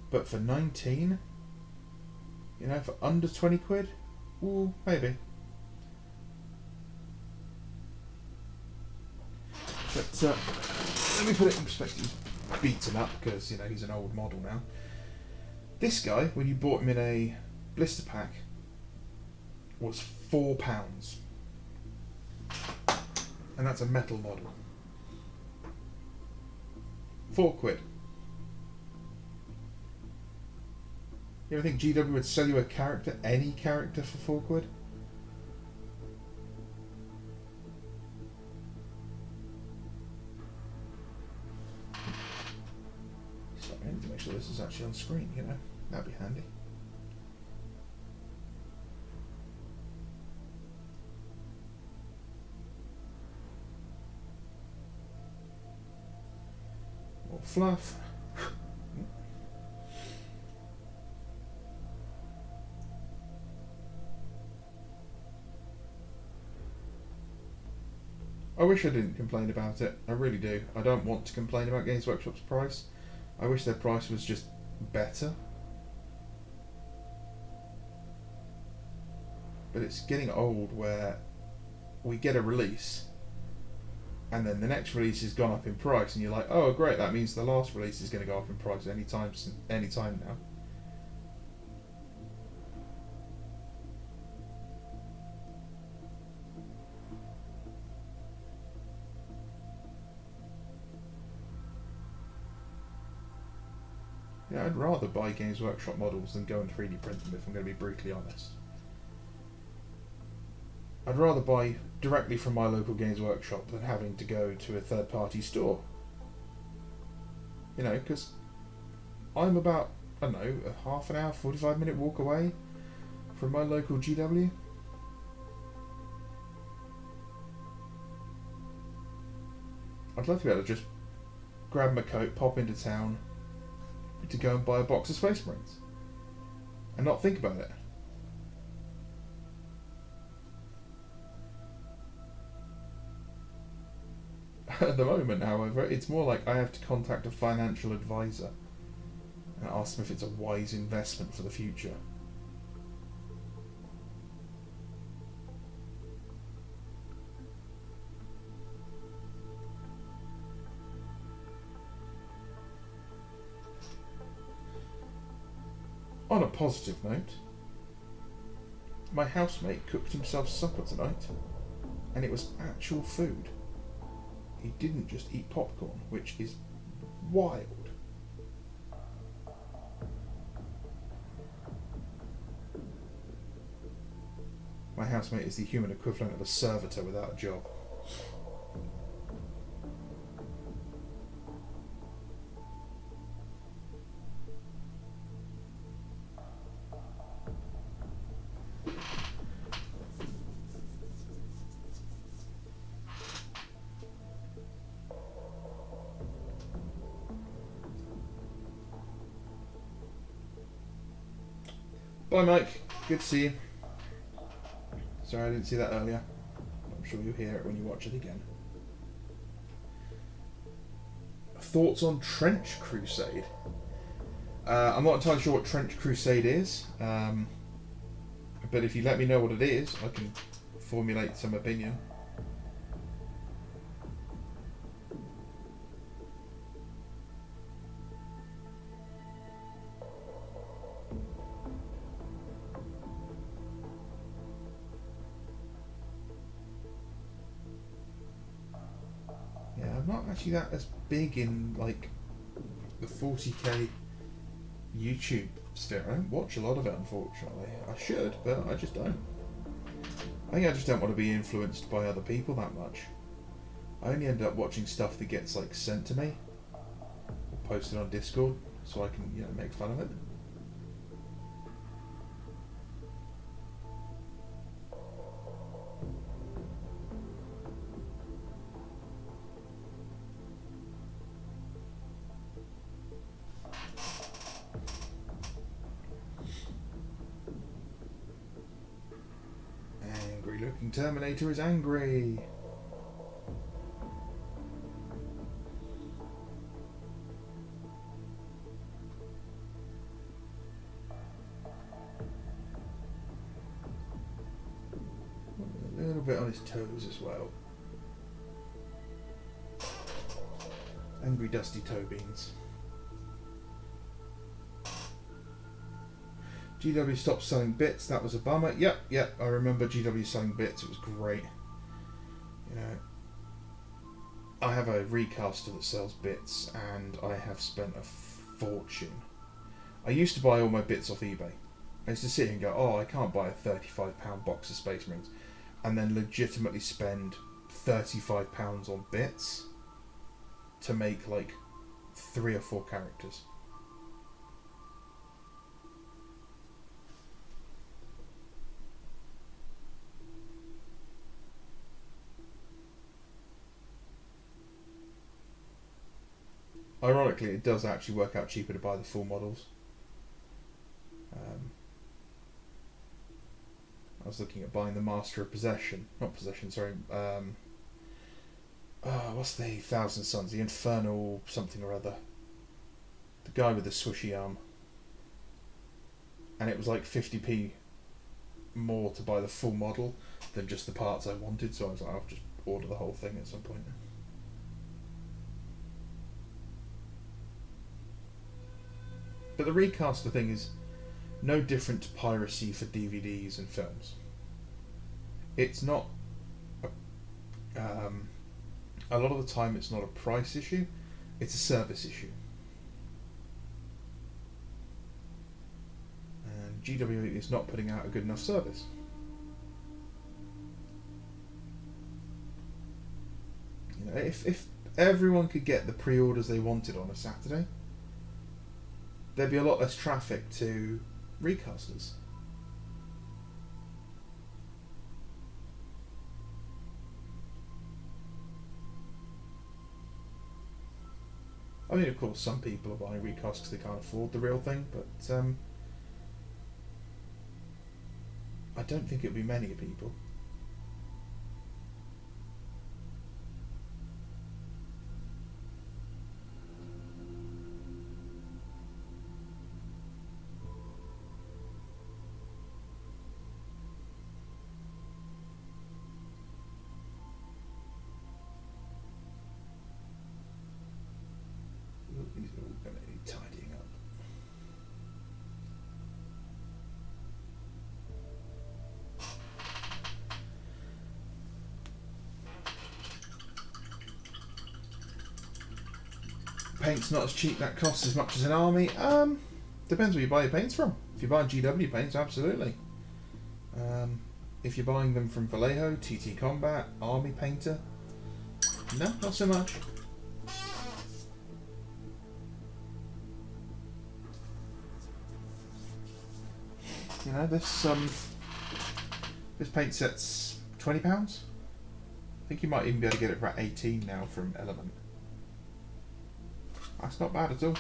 But for 19, for under 20 quid, ooh, maybe. But let me put it in perspective. Beats him up because he's an old model now. This guy, when you bought him in a blister pack, was £4, and that's a metal model. £4. You ever think GW would sell you a character, any character, for £4? Sorry, I need to make sure this is actually on screen, you know? That'd be handy. More fluff. I wish I didn't complain about it. I really do. I don't want to complain about Games Workshop's price. I wish their price was just better. But it's getting old where we get a release and then the next release has gone up in price and you're like, oh great, that means the last release is going to go up in price anytime now. Yeah, I'd rather buy Games Workshop models than go and 3D print them, if I'm going to be brutally honest. I'd rather buy directly from my local Games Workshop than having to go to a third-party store. You know, because I'm about, I don't know, a half an hour, 45-minute walk away from my local GW. I'd love to be able to just grab my coat, pop into town, to go and buy a box of Space Marines and not think about it. At the moment, however, it's more like I have to contact a financial advisor and ask them if it's a wise investment for the future. On a positive note, my housemate cooked himself supper tonight, and it was actual food. He didn't just eat popcorn, which is wild. My housemate is the human equivalent of a servitor without a job. Bye Mike, good to see you. Sorry I didn't see that earlier. I'm sure you'll hear it when you watch it again. Thoughts on Trench Crusade? I'm not entirely sure what Trench Crusade is, but if you let me know what it is, I can formulate some opinion. I'm not actually that as big in like the 40k YouTube sphere. I don't watch a lot of it, unfortunately. I should, but I just don't. I think I just don't want to be influenced by other people that much. I only end up watching stuff that gets like sent to me or posted on Discord, so I can, you know, make fun of it. Angry-looking Terminator is angry. A little bit on his toes as well. Angry dusty toe beans. GW stopped selling bits, that was a bummer. Yep, I remember GW selling bits, it was great. You know, I have a recaster that sells bits, and I have spent a fortune. I used to buy all my bits off eBay. I used to sit here and go, oh, I can't buy a £35 box of Space Marines, and then legitimately spend £35 on bits to make like 3 or 4 characters. Ironically, it does actually work out cheaper to buy the full models. I was looking at buying the Master of Possession. Not Possession, sorry. What's the Thousand Suns? The Infernal something or other. The guy with the swishy arm. And it was like 50p more to buy the full model than just the parts I wanted, so I was like, I'll just order the whole thing at some point. But the recaster thing is no different to piracy for DVDs and films. It's not a lot of the time it's not a price issue, it's a service issue. And GW is not putting out a good enough service. You know, if everyone could get the pre-orders they wanted on a Saturday, there'd be a lot less traffic to recasters. I mean, of course, some people are buying recasts because they can't afford the real thing, but I don't think it'll be many people. These are all going to need tidying up. Paint's not as cheap, that costs as much as an army. Depends where you buy your paints from. If you're buying GW paints, absolutely. If you're buying them from Vallejo, TT Combat, Army Painter, no, not so much. You know, this paint set's £20. I think you might even be able to get it for about 18 now from Element. That's not bad at all.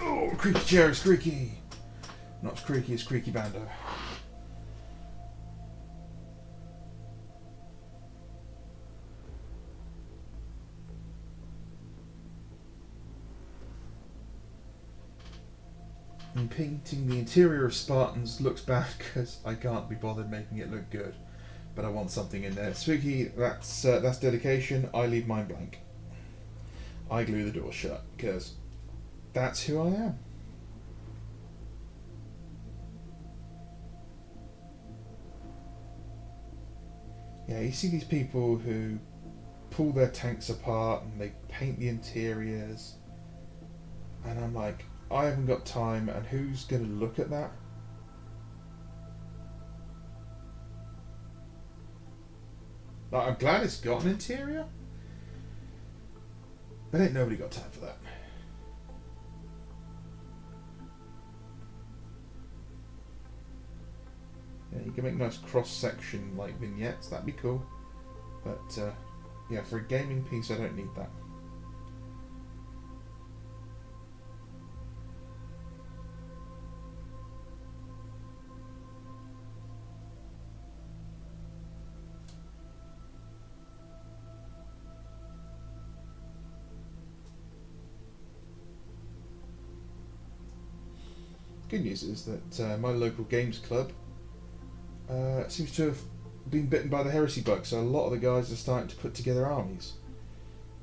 Oh, creaky chair is creaky. Not as creaky as creaky Bando. And painting the interior of Spartans looks bad because I can't be bothered making it look good. But I want something in there. Spooky, that's dedication. I leave mine blank. I glue the door shut because that's who I am. Yeah, you see these people who pull their tanks apart and they paint the interiors, and I'm like, I haven't got time, and who's going to look at that? Like, I'm glad it's got an interior, but ain't nobody got time for that. Yeah, you can make nice cross-section like vignettes, that'd be cool. But yeah, for a gaming piece I don't need that. Good news is that my local games club seems to have been bitten by the heresy bug, so a lot of the guys are starting to put together armies.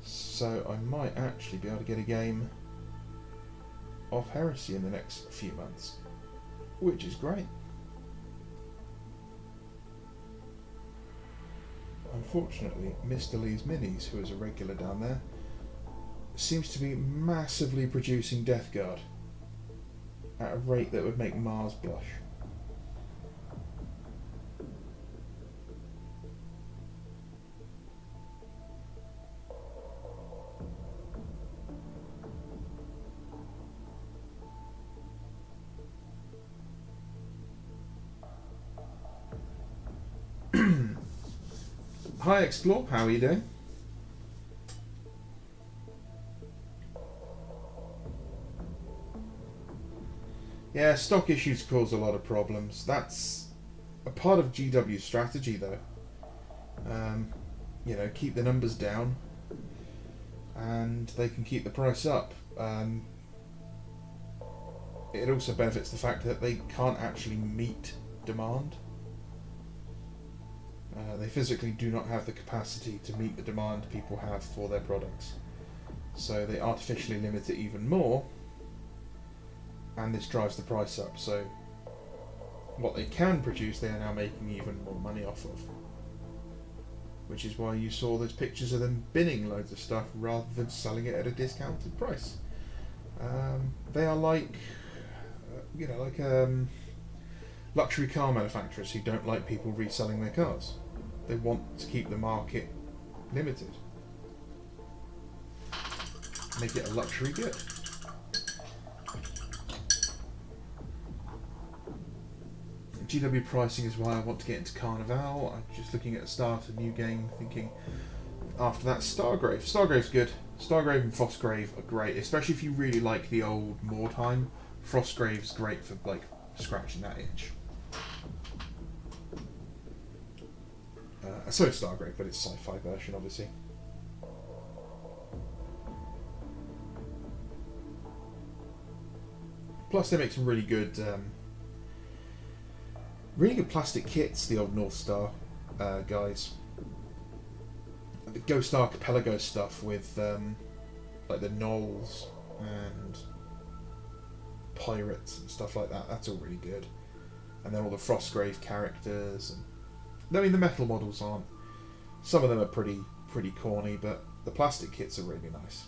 So I might actually be able to get a game of heresy in the next few months, which is great. unfortunately, Mr. Lee's Minis, who is a regular down there, seems to be massively producing Death Guard at a rate that would make Mars blush. Hi Explore, how are you doing? Yeah, stock issues cause a lot of problems. That's a part of GW's strategy though. Keep the numbers down and they can keep the price up. It also benefits the fact that they can't actually meet demand. They physically do not have the capacity to meet the demand people have for their products. So they artificially limit it even more, and this drives the price up. So what they can produce, they are now making even more money off of. Which is why you saw those pictures of them binning loads of stuff rather than selling it at a discounted price. They are like luxury car manufacturers who don't like people reselling their cars. They want to keep the market limited. Make it a luxury good. GW pricing is why I want to get into Carnival. I'm just looking at the start of a new game, thinking after that Stargrave. Stargrave's good. Stargrave and Frostgrave are great, especially if you really like the old Mordheim. Frostgrave's great for like scratching that itch. So is Stargrave, but it's sci-fi version, obviously. Plus, they make some really good plastic kits. The old North Star guys, the Ghost Archipelago stuff with like the gnolls and pirates and stuff like that. That's all really good. And then all the Frostgrave characters. And, I mean, the metal models aren't. Some of them are pretty corny, but the plastic kits are really nice.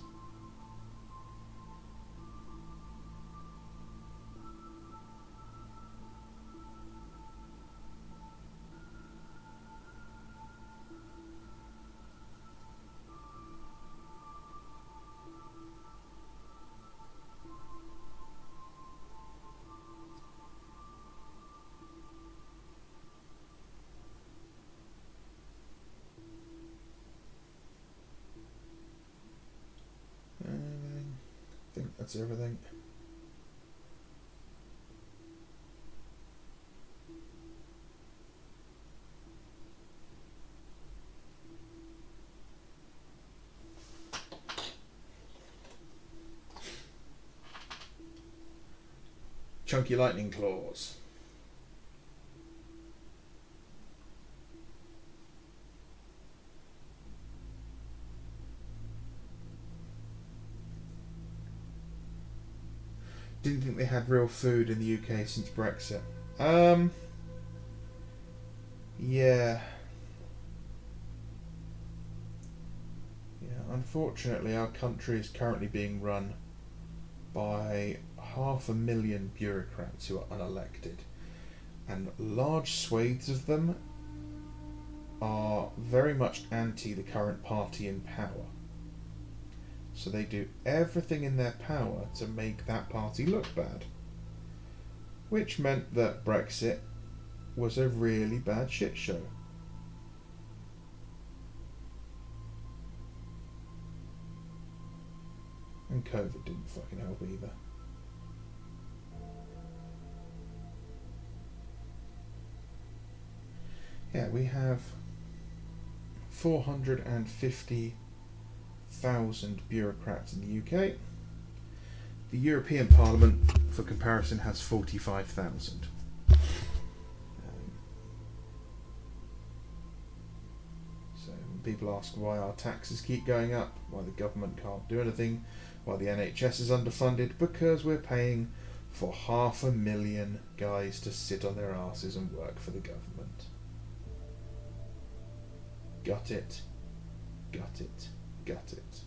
I think that's everything. Chunky lightning claws. Didn't think they had real food in the UK since Brexit. Yeah. Unfortunately, our country is currently being run by 500,000 bureaucrats who are unelected, and large swathes of them are very much anti the current party in power. So they do everything in their power to make that party look bad. Which meant that Brexit was a really bad shit show. And COVID didn't fucking help either. Yeah, we have 450,000 bureaucrats in the UK. The European Parliament, for comparison, has 45,000. So people ask why our taxes keep going up, why the government can't do anything, why the NHS is underfunded, because we're paying for 500,000 guys to sit on their asses and work for the government. Got it. Got it. Got it.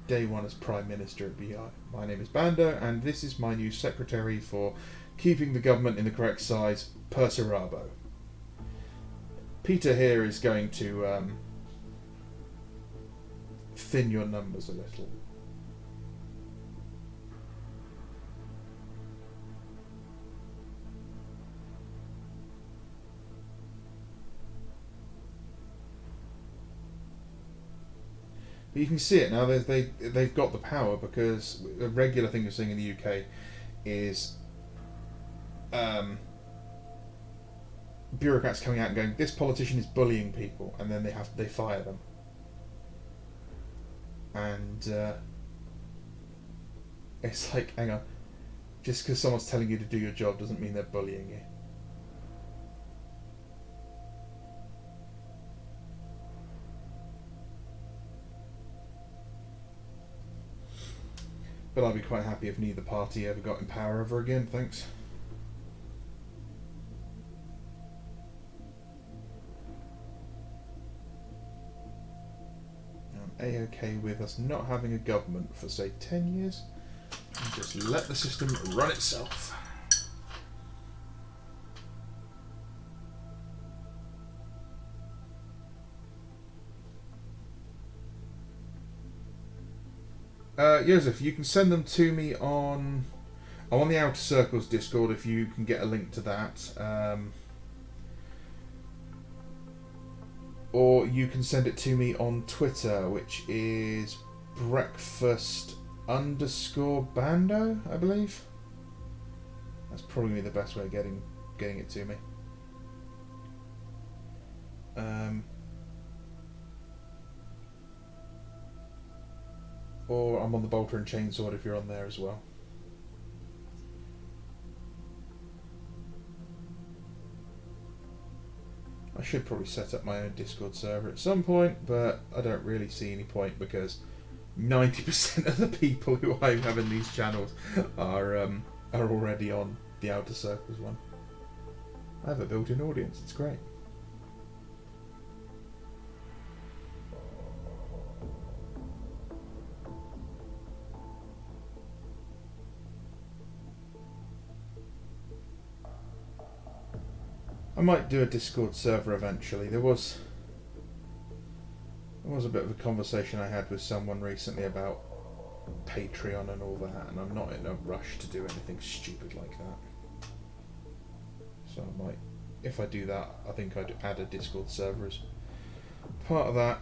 Day one as Prime Minister at BI. My name is Bando, and this is my new secretary for keeping the government in the correct size, Perserabo. Peter here is going to thin your numbers a little. But you can see it now. They've got the power, because a regular thing you're seeing in the UK is bureaucrats coming out and going, "This politician is bullying people," and then they fire them. And it's like, hang on, just because someone's telling you to do your job doesn't mean they're bullying you. But I'd be quite happy if neither party ever got in power ever again, thanks. I'm A-OK with us not having a government for, say, 10 years. And just let the system run itself. Joseph, you can send them to me on... I'm on the Outer Circles Discord if you can get a link to that. Or you can send it to me on Twitter, which is breakfast_bando, I believe. That's probably the best way of getting it to me. Or I'm on the Bolter and Chainsword if you're on there as well. I should probably set up my own Discord server at some point, but I don't really see any point, because 90% of the people who I have in these channels are already on the Outer Circles one. I have a built-in audience, it's great. I might do a Discord server eventually. There was a bit of a conversation I had with someone recently about Patreon and all that, and I'm not in a rush to do anything stupid like that. So I might, if I do that, I think I'd add a Discord server as part of that.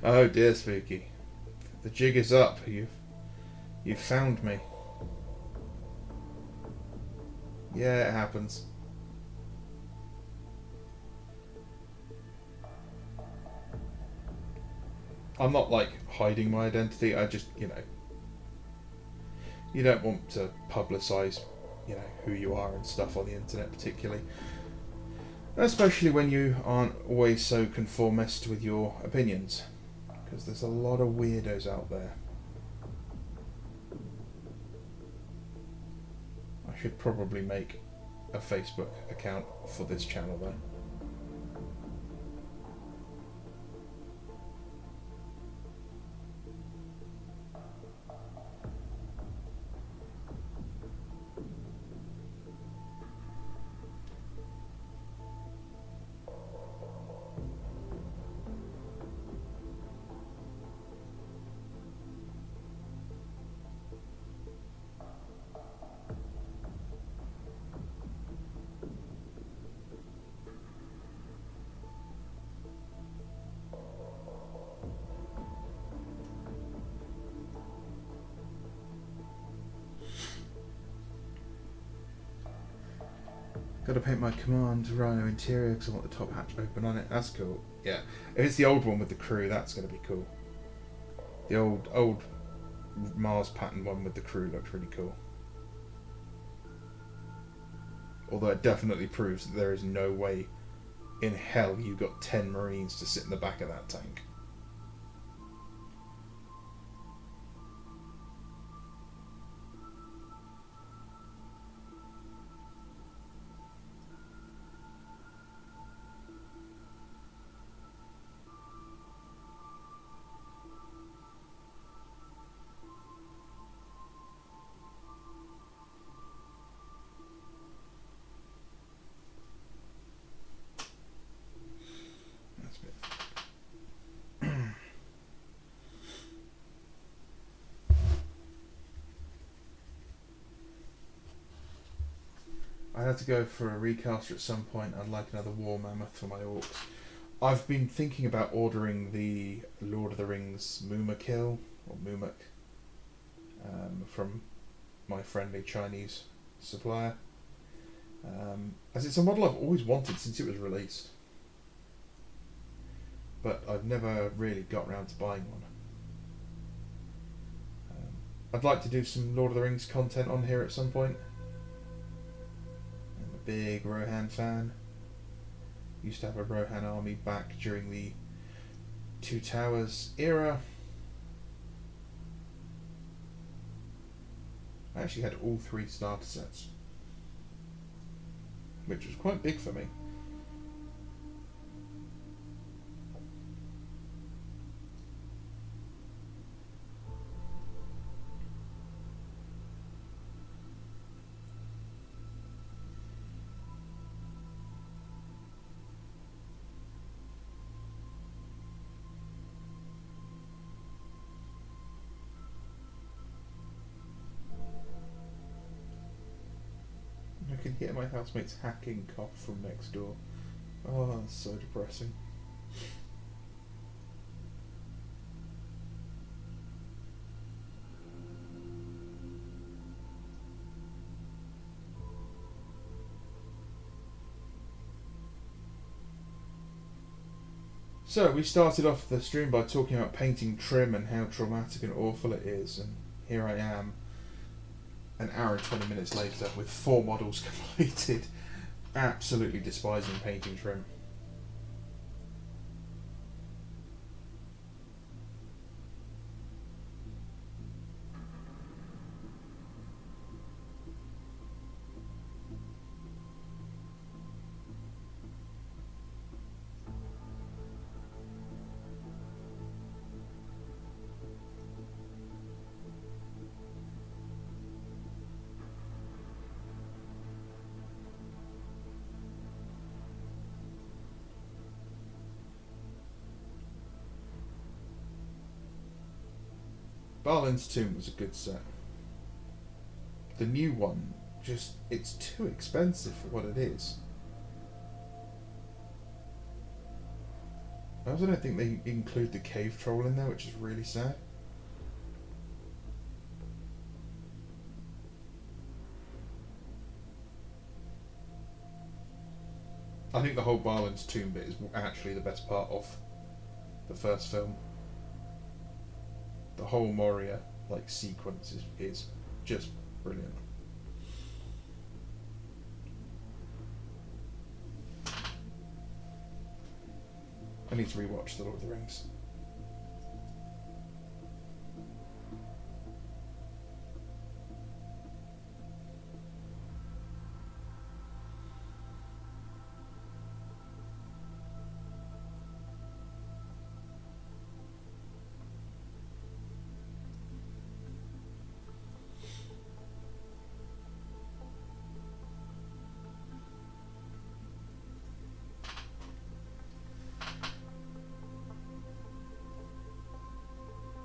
Oh dear, Spooky. The jig is up. You've found me. Yeah, it happens. I'm not like hiding my identity. I just, you don't want to publicise, who you are and stuff on the internet particularly. Especially when you aren't always so conformist with your opinions, because there's a lot of weirdos out there. I should probably make a Facebook account for this channel though. Got to paint my command Rhino interior because I want the top hatch open on it. That's cool. Yeah, if it's the old one with the crew, that's going to be cool. The old Mars pattern one with the crew looks really cool. Although it definitely proves that there is no way in hell you got 10 Marines to sit in the back of that tank. I had to go for a recaster at some point. I'd like another War Mammoth for my orcs. I've been thinking about ordering the Lord of the Rings Mumakil, or Mumak, from my friendly Chinese supplier. As it's a model I've always wanted since it was released. But I've never really got around to buying one. I'd like to do some Lord of the Rings content on here at some point. I'm a big Rohan fan. Used to have a Rohan army back during the Two Towers era. I actually had all 3 starter sets, which was quite big for me. I can hear my housemate's hacking cough from next door. Oh, that's so depressing. So, we started off the stream by talking about painting trim and how traumatic and awful it is, and here I am, an hour and 20 minutes later, with 4 models completed, absolutely despising painting trim. Barlin's Tomb was a good set. The new one, it's too expensive for what it is. I also don't think they include the cave troll in there, which is really sad. I think the whole Barlin's Tomb bit is actually the best part of the first film. The whole Moria sequence is just brilliant. I need to rewatch The Lord of the Rings.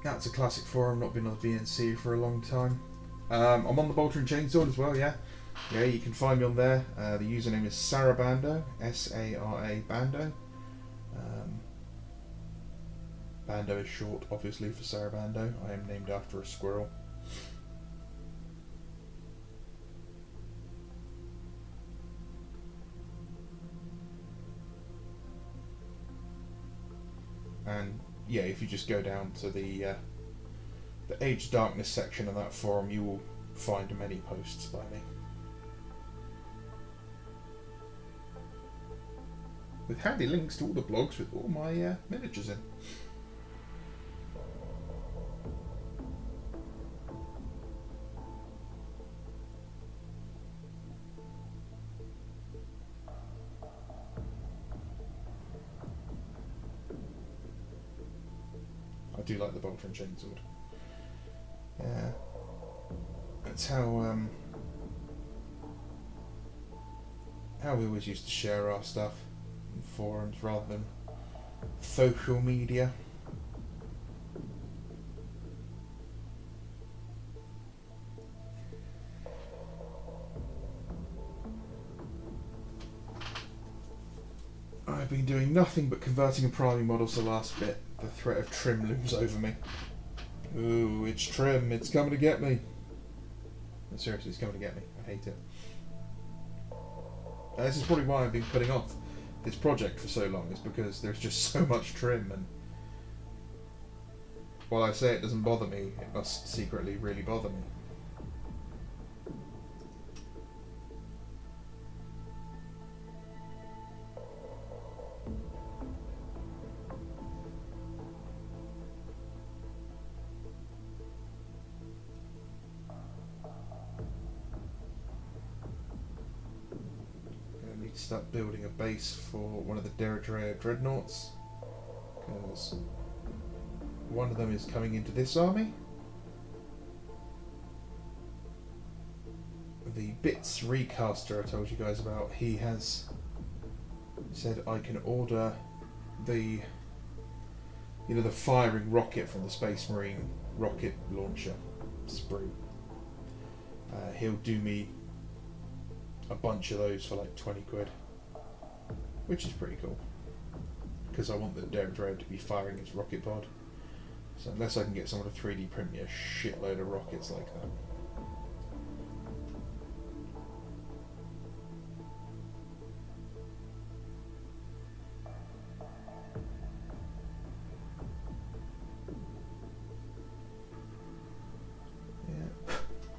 That's a classic forum, not been on the VNC for a long time. I'm on the Bolter and Chainsword as well, yeah. Yeah, you can find me on there. The username is Sarabando, S-A-R-A Bando. Bando is short, obviously, for Sarabando. I am named after a squirrel. And yeah, if you just go down to the Age of Darkness section of that forum, you will find many posts by me. with handy links to all the blogs with all my miniatures in. I do like the bolter and chainsword. Yeah, that's how we always used to share our stuff in forums rather than social media. I've been doing nothing but converting and priming models the last bit. The threat of trim looms over me. Ooh, it's trim. It's coming to get me. No, seriously, it's coming to get me. I hate it. This is probably why I've been putting off this project for so long, is because there's just so much trim, and while I say it doesn't bother me, it must secretly really bother me. Start building a base for one of the Derridrea dreadnoughts, because one of them is coming into this army. The Bits recaster I told you guys about, he has said I can order the the firing rocket from the Space Marine rocket launcher sprue. He'll do me a bunch of those for like 20 quid, which is pretty cool, because I want the Derridrea to be firing its rocket pod, so unless I can get someone to 3D print me a shitload of rockets like that.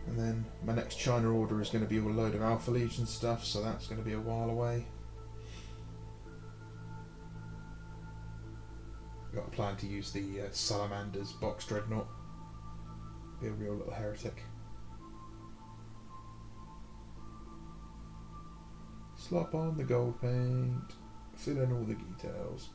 And then my next China order is going to be a load of Alpha Legion stuff, so that's going to be a while away. Got a plan to use the Salamander's box dreadnought. Be a real little heretic. Slop on the gold paint, fill in all the details.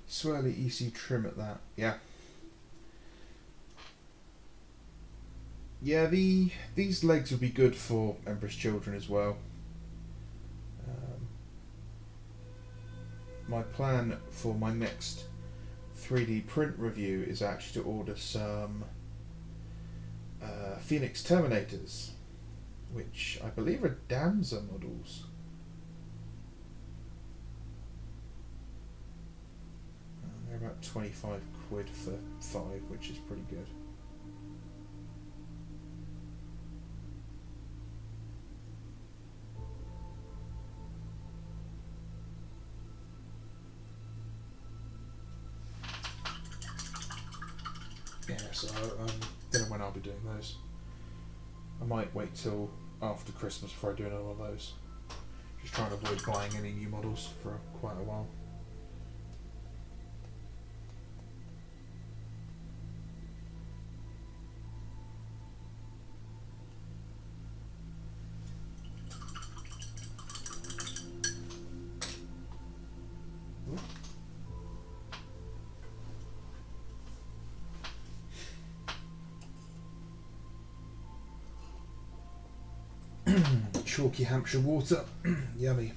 Swirly EC trim at that, yeah. Yeah, these legs would be good for Emperor's Children as well. My plan for my next 3D print review is actually to order some Phoenix Terminators, which I believe are Danza models. They're about 25 quid for 5, which is pretty good. Yeah, so don't know when I'll be doing those. I might wait till after Christmas before I do another one of those. Just trying to avoid buying any new models for quite a while. Chalky Hampshire water, yummy.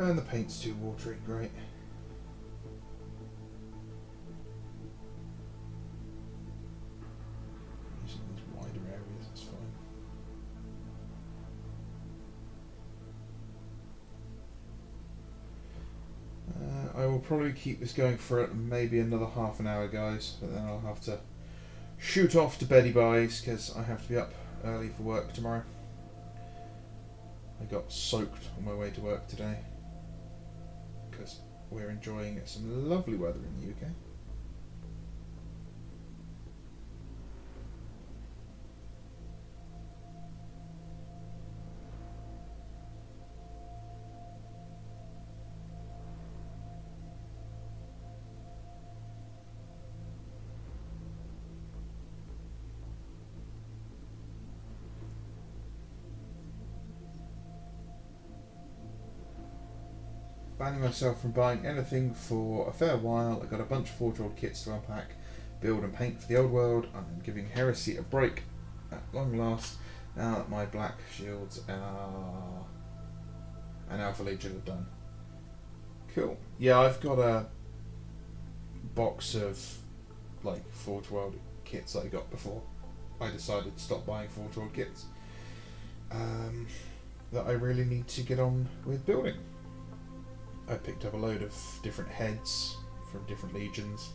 And the paint's too watery, great. Using these wider areas, that's fine. I will probably keep this going for maybe another half an hour, guys, but then I'll have to shoot off to beddy byes because I have to be up early for work tomorrow. I got soaked on my way to work today because we're enjoying some lovely weather in the UK. Banning myself from buying anything for a fair while. I got a bunch of Forge-World kits to unpack, build and paint for the old world. I'm giving Heresy a break at long last, now that my black shields are and Alpha Legion are done. Cool. Yeah, I've got a box of like Forge-World kits that I got before I decided to stop buying Forge-World kits, that I really need to get on with building. I picked up a load of different heads from different legions.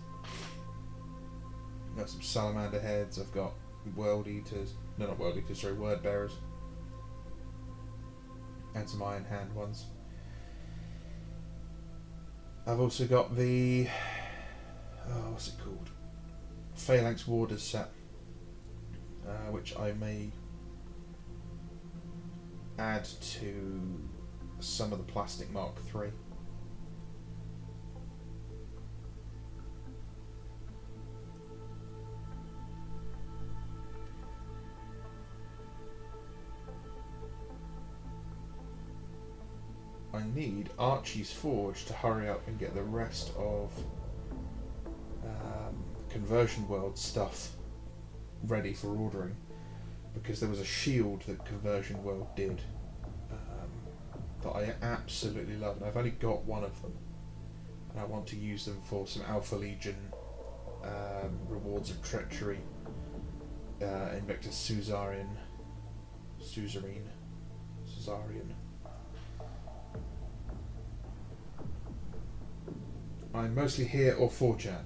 I've got some salamander heads, I've got world eaters, no, not world eaters, sorry, word bearers. And some iron hand ones. I've also got the, what's it called? Phalanx Warders set, which I may add to some of the plastic Mark III. I need Archie's Forge to hurry up and get the rest of Conversion World stuff ready for ordering, because there was a shield that Conversion World did that I absolutely love, and I've only got one of them, and I want to use them for some Alpha Legion rewards of treachery, Invictus Suzerain. I'm mostly here or 4chan.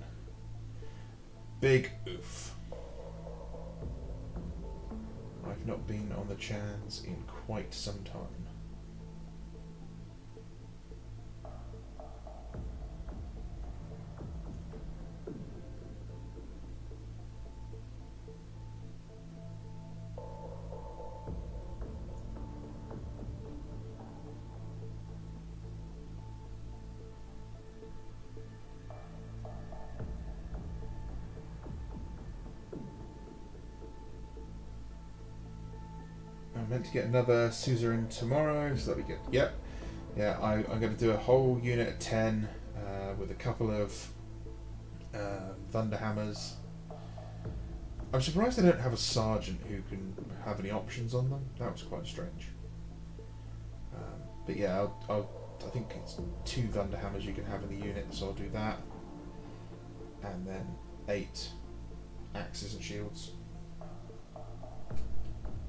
Big oof. I've not been on the chans in quite some time. I'm meant to get another suzerain tomorrow, so that'll be good. Yep. Yeah, I'm going to do a whole unit of 10 with a couple of Thunderhammers. I'm surprised they don't have a sergeant who can have any options on them. That was quite strange. But yeah, I think it's 2 Thunderhammers you can have in the unit, so I'll do that. And then 8 axes and shields.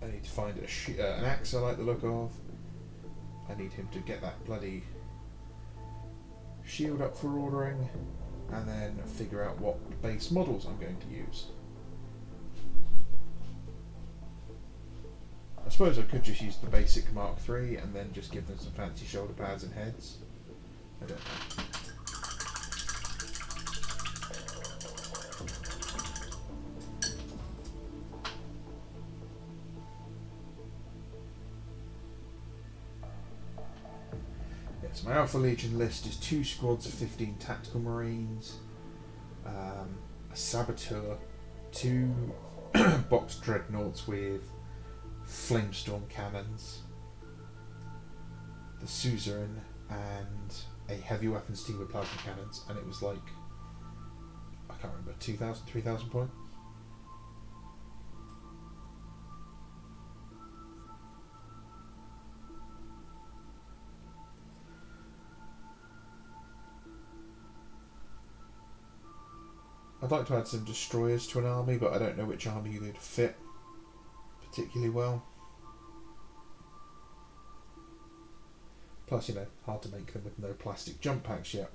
I need to find an axe I like the look of. I need him to get that bloody shield up for ordering, and then figure out what base models I'm going to use. I suppose I could just use the basic Mark III and then just give them some fancy shoulder pads and heads. I don't know. Yes, my Alpha Legion list is 2 squads of 15 tactical marines, a saboteur, 2 box dreadnoughts with flamestorm cannons, the suzerain, and a heavy weapons team with plasma cannons, and it was like, I can't remember, 2,000, 3,000 points. I'd like to add some destroyers to an army, but I don't know which army they'd fit particularly well. Plus, you know, hard to make them with no plastic jump packs yet.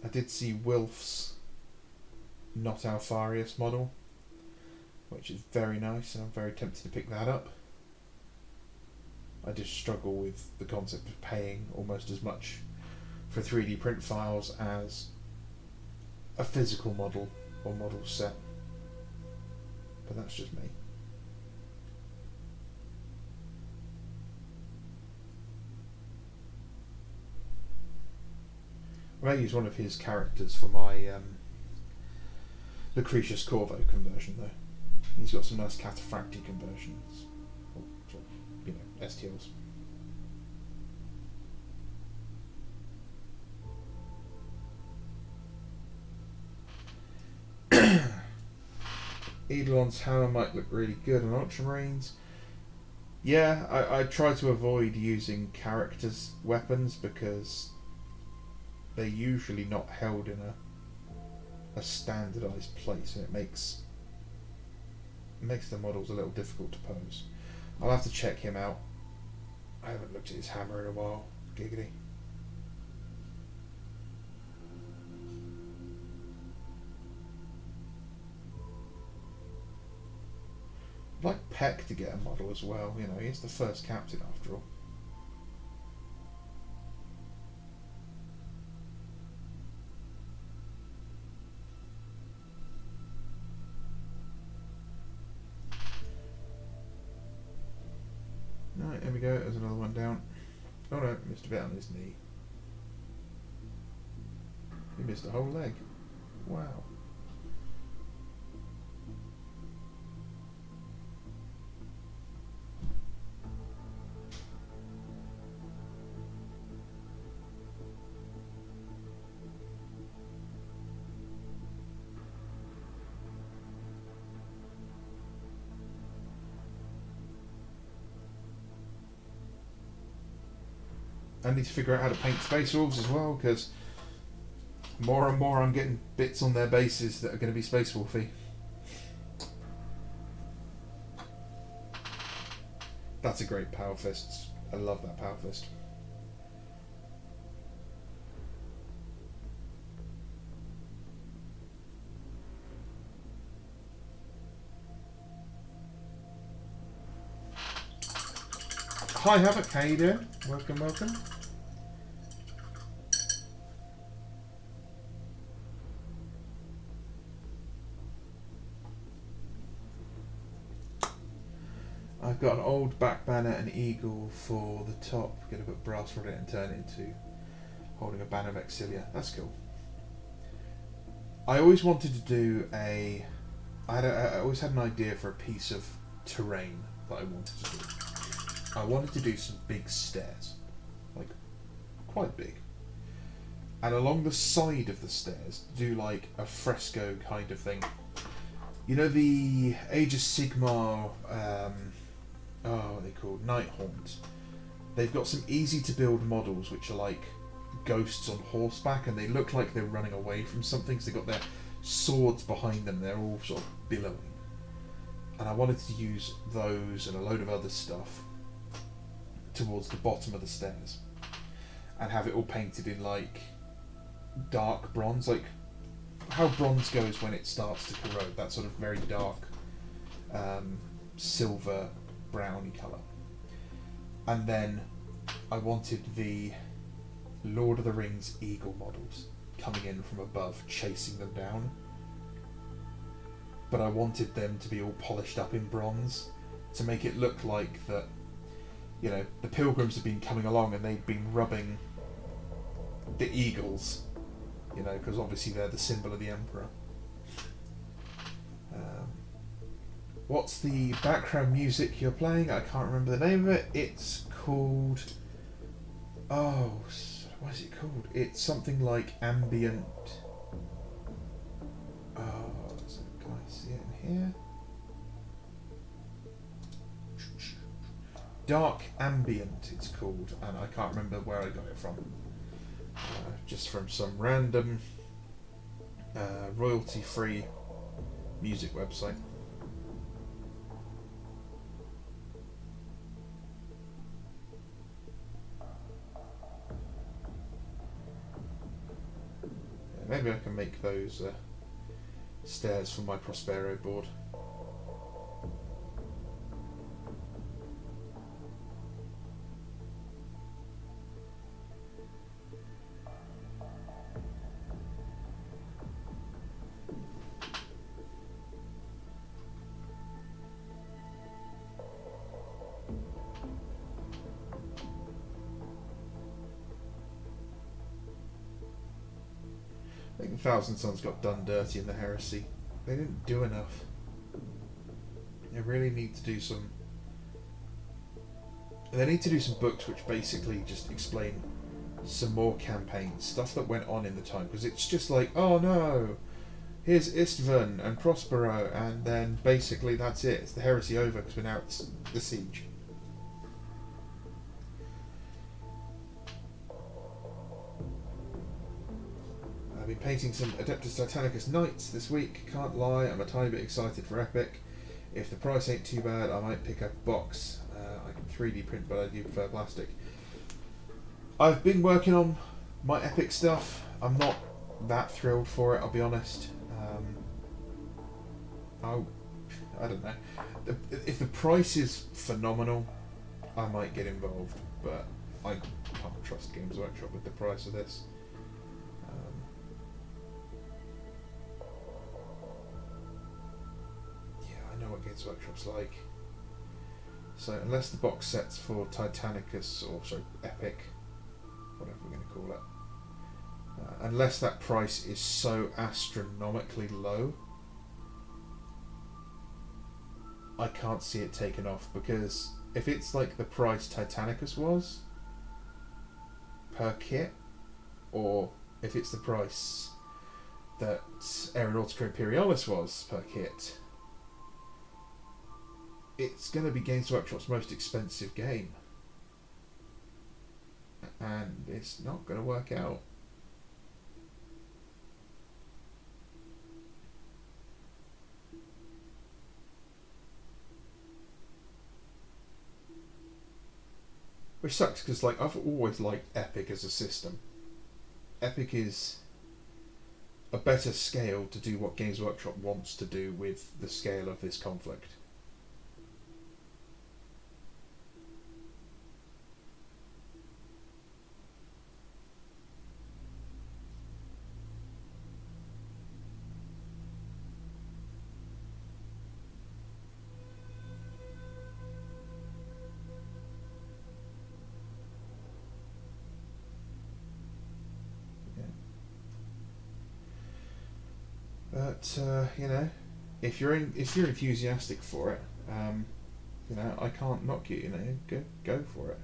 I did see Wilf's Not Alfarius model, which is very nice, and I'm very tempted to pick that up. I just struggle with the concept of paying almost as much for 3D print files as a physical model or model set. But that's just me. I may use one of his characters for my Lucretius Corvo conversion, though. He's got some nice cataphracti conversions. Or, you know, STLs. Eidolon's hammer might look really good on Ultramarines. Yeah, I try to avoid using characters' weapons because they're usually not held in a standardised place, and it makes the models a little difficult to pose. I'll have to check him out. I haven't looked at his hammer in a while. Giggity. I'd like Peck to get a model as well. You know, he's the first captain after all. Right, there we go. There's another one down. Oh no, missed a bit on his knee. He missed a whole leg. Wow. I need to figure out how to paint Space Wolves as well, because more and more I'm getting bits on their bases that are going to be Space Wolfy. That's a great Power Fist. I love that Power Fist. Hi Havoc, how you doing? Welcome, welcome. I've got an old back banner and eagle for the top. Gonna put brass on it and turn it into holding a banner of Exilia. That's cool. I always wanted to do I always had an idea for a piece of terrain that I wanted to do. I wanted to do some big stairs, like quite big, and along the side of the stairs do like a fresco kind of thing. You know the Age of Sigmar, what are they called? Nighthaunt. They've got some easy to build models which are like ghosts on horseback, and they look like they're running away from something because they've got their swords behind them. They're all sort of billowing, and I wanted to use those and a load of other stuff towards the bottom of the stairs and have it all painted in like dark bronze, like how bronze goes when it starts to corrode, that sort of very dark silver browny colour. And then I wanted the Lord of the Rings eagle models coming in from above, chasing them down, but I wanted them to be all polished up in bronze to make it look like that, you know, the pilgrims have been coming along and they've been rubbing the eagles, you know, because obviously they're the symbol of the emperor. What's the background music you're playing? I can't remember the name of it. It's called Oh, what is it called? It's something like ambient. Oh, can I see it in here? Dark Ambient, it's called, and I can't remember where I got it from. Just from some random royalty-free music website. Maybe I can make those stairs for my Prospero board. I think the Thousand Sons got done dirty in the Heresy. They didn't do enough. They really need to do some... They need to do some books which basically just explain some more campaigns, stuff that went on in the time, because it's just like, oh no, here's Istvan and Prospero, and then basically that's it. It's the Heresy over because we're now at the siege. I've been painting some Adeptus Titanicus Knights this week. Can't lie, I'm a tiny bit excited for Epic. If the price ain't too bad, I might pick up a box. I can 3D print, but I do prefer plastic. I've been working on my Epic stuff. I'm not that thrilled for it, I'll be honest. I don't know. If the price is phenomenal, I might get involved, but I can't trust Games Workshop with the price of this. I know what Games Workshop's like. So unless the box set's for Titanicus, or sorry, Epic, whatever we're going to call it, unless that price is so astronomically low, I can't see it taken off, because if it's like the price Titanicus was per kit, or if it's the price that Aeronautica Imperialis was per kit, it's going to be Games Workshop's most expensive game. And it's not going to work out. Which sucks, because like I've always liked Epic as a system. Epic is a better scale to do what Games Workshop wants to do with the scale of this conflict. But you know, if you're enthusiastic for it, you know, I can't knock you. You know, go for it.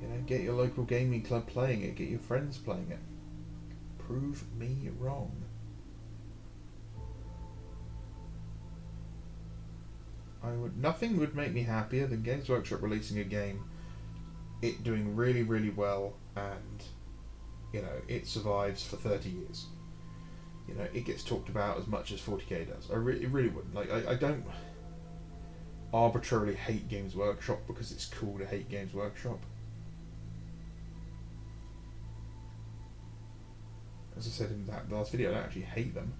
You know, get your local gaming club playing it. Get your friends playing it. Prove me wrong. Nothing would make me happier than Games Workshop releasing a game, it doing really, really well, and you know, it survives for 30 years. You know, it gets talked about as much as 40k does. It really wouldn't. Like, I don't arbitrarily hate Games Workshop because it's cool to hate Games Workshop. As I said in that last video, I don't actually hate them.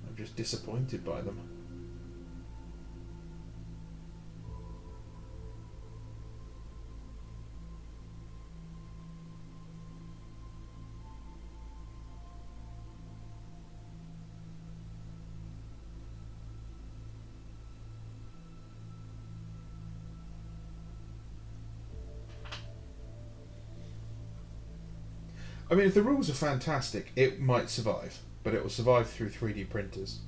I'm just disappointed by them. I mean, if the rules are fantastic, it might survive, but it will survive through 3D printers.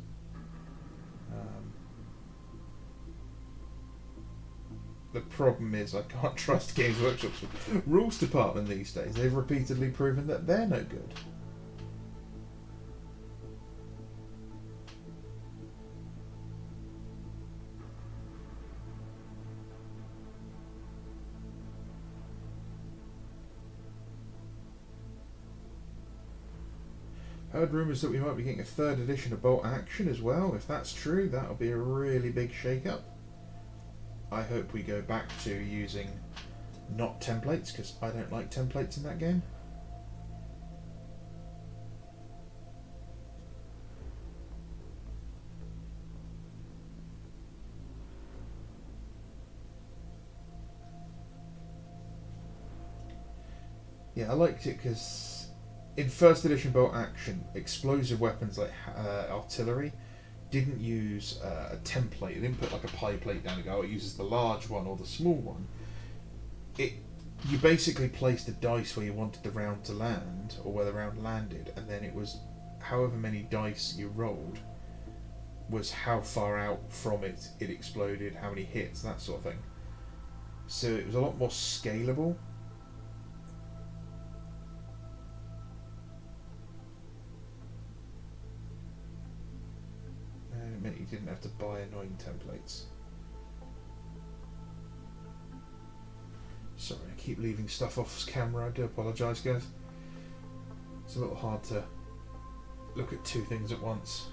The problem is I can't trust Games Workshop's rules department these days. They've repeatedly proven that they're no good. Heard rumours that we might be getting a third edition of Bolt Action as well. If that's true, that'll be a really big shake-up. I hope we go back to using not templates, because I don't like templates in that game. Yeah, I liked it because in first edition Bolt Action, explosive weapons like artillery didn't use a template. It didn't put like a pie plate down and go, it uses the large one or the small one. You basically placed a dice where you wanted the round to land, or where the round landed, and then it was however many dice you rolled was how far out from it exploded, how many hits, that sort of thing. So it was a lot more scalable. And it meant you didn't have to buy annoying templates. Sorry, I keep leaving stuff off camera. I do apologise, guys. It's a little hard to look at two things at once.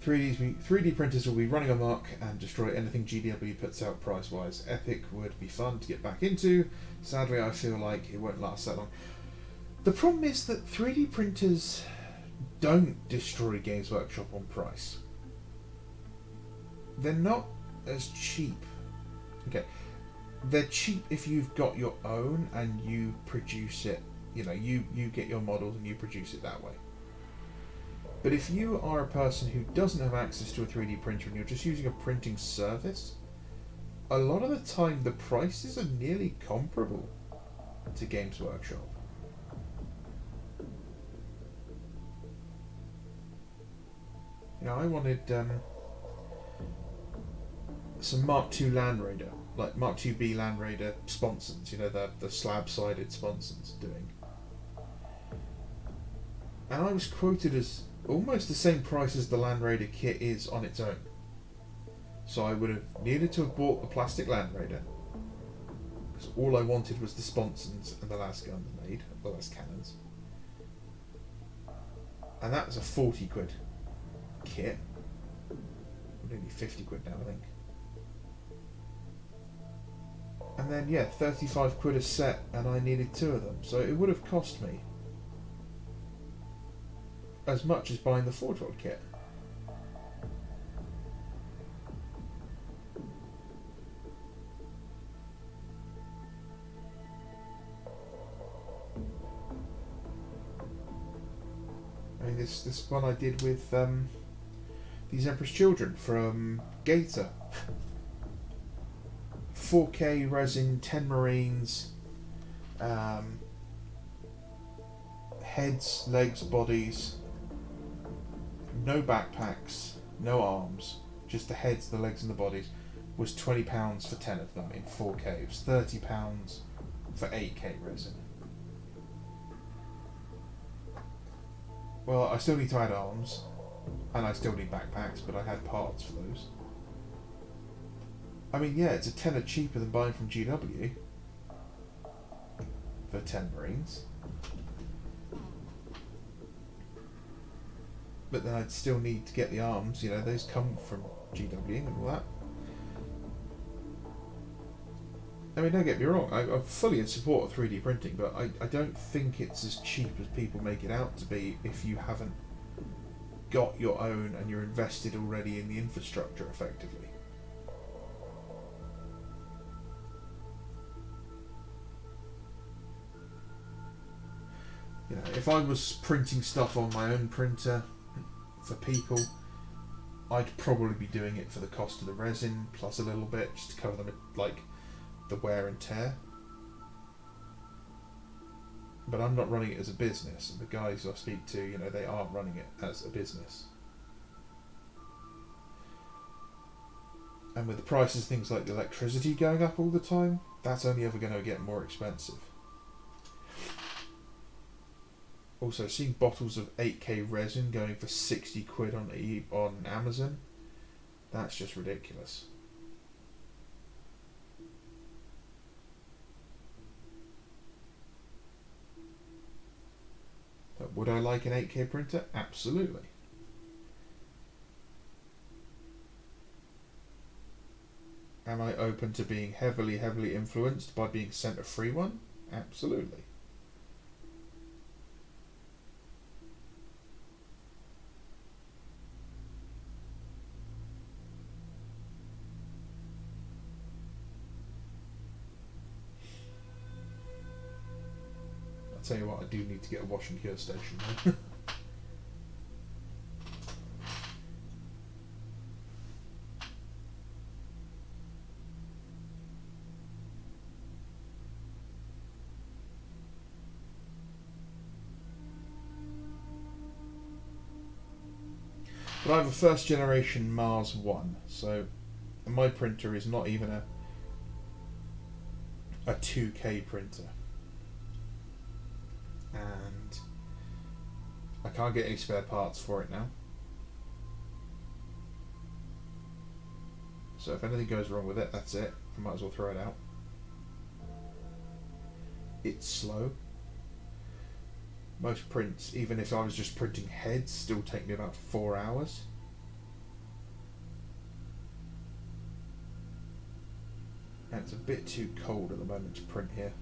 .3D printers will be running amok and destroy anything GW puts out price-wise. Epic would be fun to get back into. Sadly, I feel like it won't last that long. The problem is that 3D printers don't destroy Games Workshop on price. They're not as cheap. Okay, they're cheap if you've got your own and you produce it. You know, you get your models and you produce it that way. But if you are a person who doesn't have access to a 3D printer and you're just using a printing service, a lot of the time the prices are nearly comparable to Games Workshop. You know, I wanted some Mark II Land Raider, like Mark II-B Land Raider sponsons, you know, the slab-sided sponsons doing. And I was quoted as almost the same price as the Land Raider kit is on its own. So I would have needed to have bought the plastic Land Raider, because all I wanted was the sponsons and the last guns made, the last cannons. And that was a 40 quid kit. Maybe 50 quid now, I think. And then, yeah, 35 quid a set, and I needed 2 of them. So it would have cost me as much as buying the Forge World kit. I mean, this one I did with these Emperor's Children from Gator. 4K resin, 10 Marines, heads, legs, bodies, no backpacks, no arms, just the heads, the legs and the bodies, was £20 for 10 of them in 4K. It was £30 for 8K resin. Well, I still need to add arms, and I still need backpacks, but I had parts for those. I mean, yeah, it's a tenner cheaper than buying from GW for 10 Marines. But then I'd still need to get the arms, you know, those come from GW and all that. I mean, don't get me wrong, I'm fully in support of 3D printing, but I don't think it's as cheap as people make it out to be if you haven't got your own and you're invested already in the infrastructure effectively. You know, if I was printing stuff on my own printer for people, I'd probably be doing it for the cost of the resin plus a little bit just to cover them, like the wear and tear. But I'm not running it as a business. The guys I speak to, you know, they are running it as a business. And with the prices, things like the electricity going up all the time, that's only ever going to get more expensive. Also, seeing bottles of 8K resin going for 60 quid on Amazon, that's just ridiculous. But would I like an 8K printer? Absolutely. Am I open to being heavily influenced by being sent a free one? Absolutely. I'll tell you what, I do need to get a wash and cure station though. But I have a first generation Mars 1, so my printer is not even a 2K printer. And I can't get any spare parts for it now. So if anything goes wrong with it, that's it. I might as well throw it out. It's slow. Most prints, even if I was just printing heads, still take me about 4 hours. And it's a bit too cold at the moment to print here.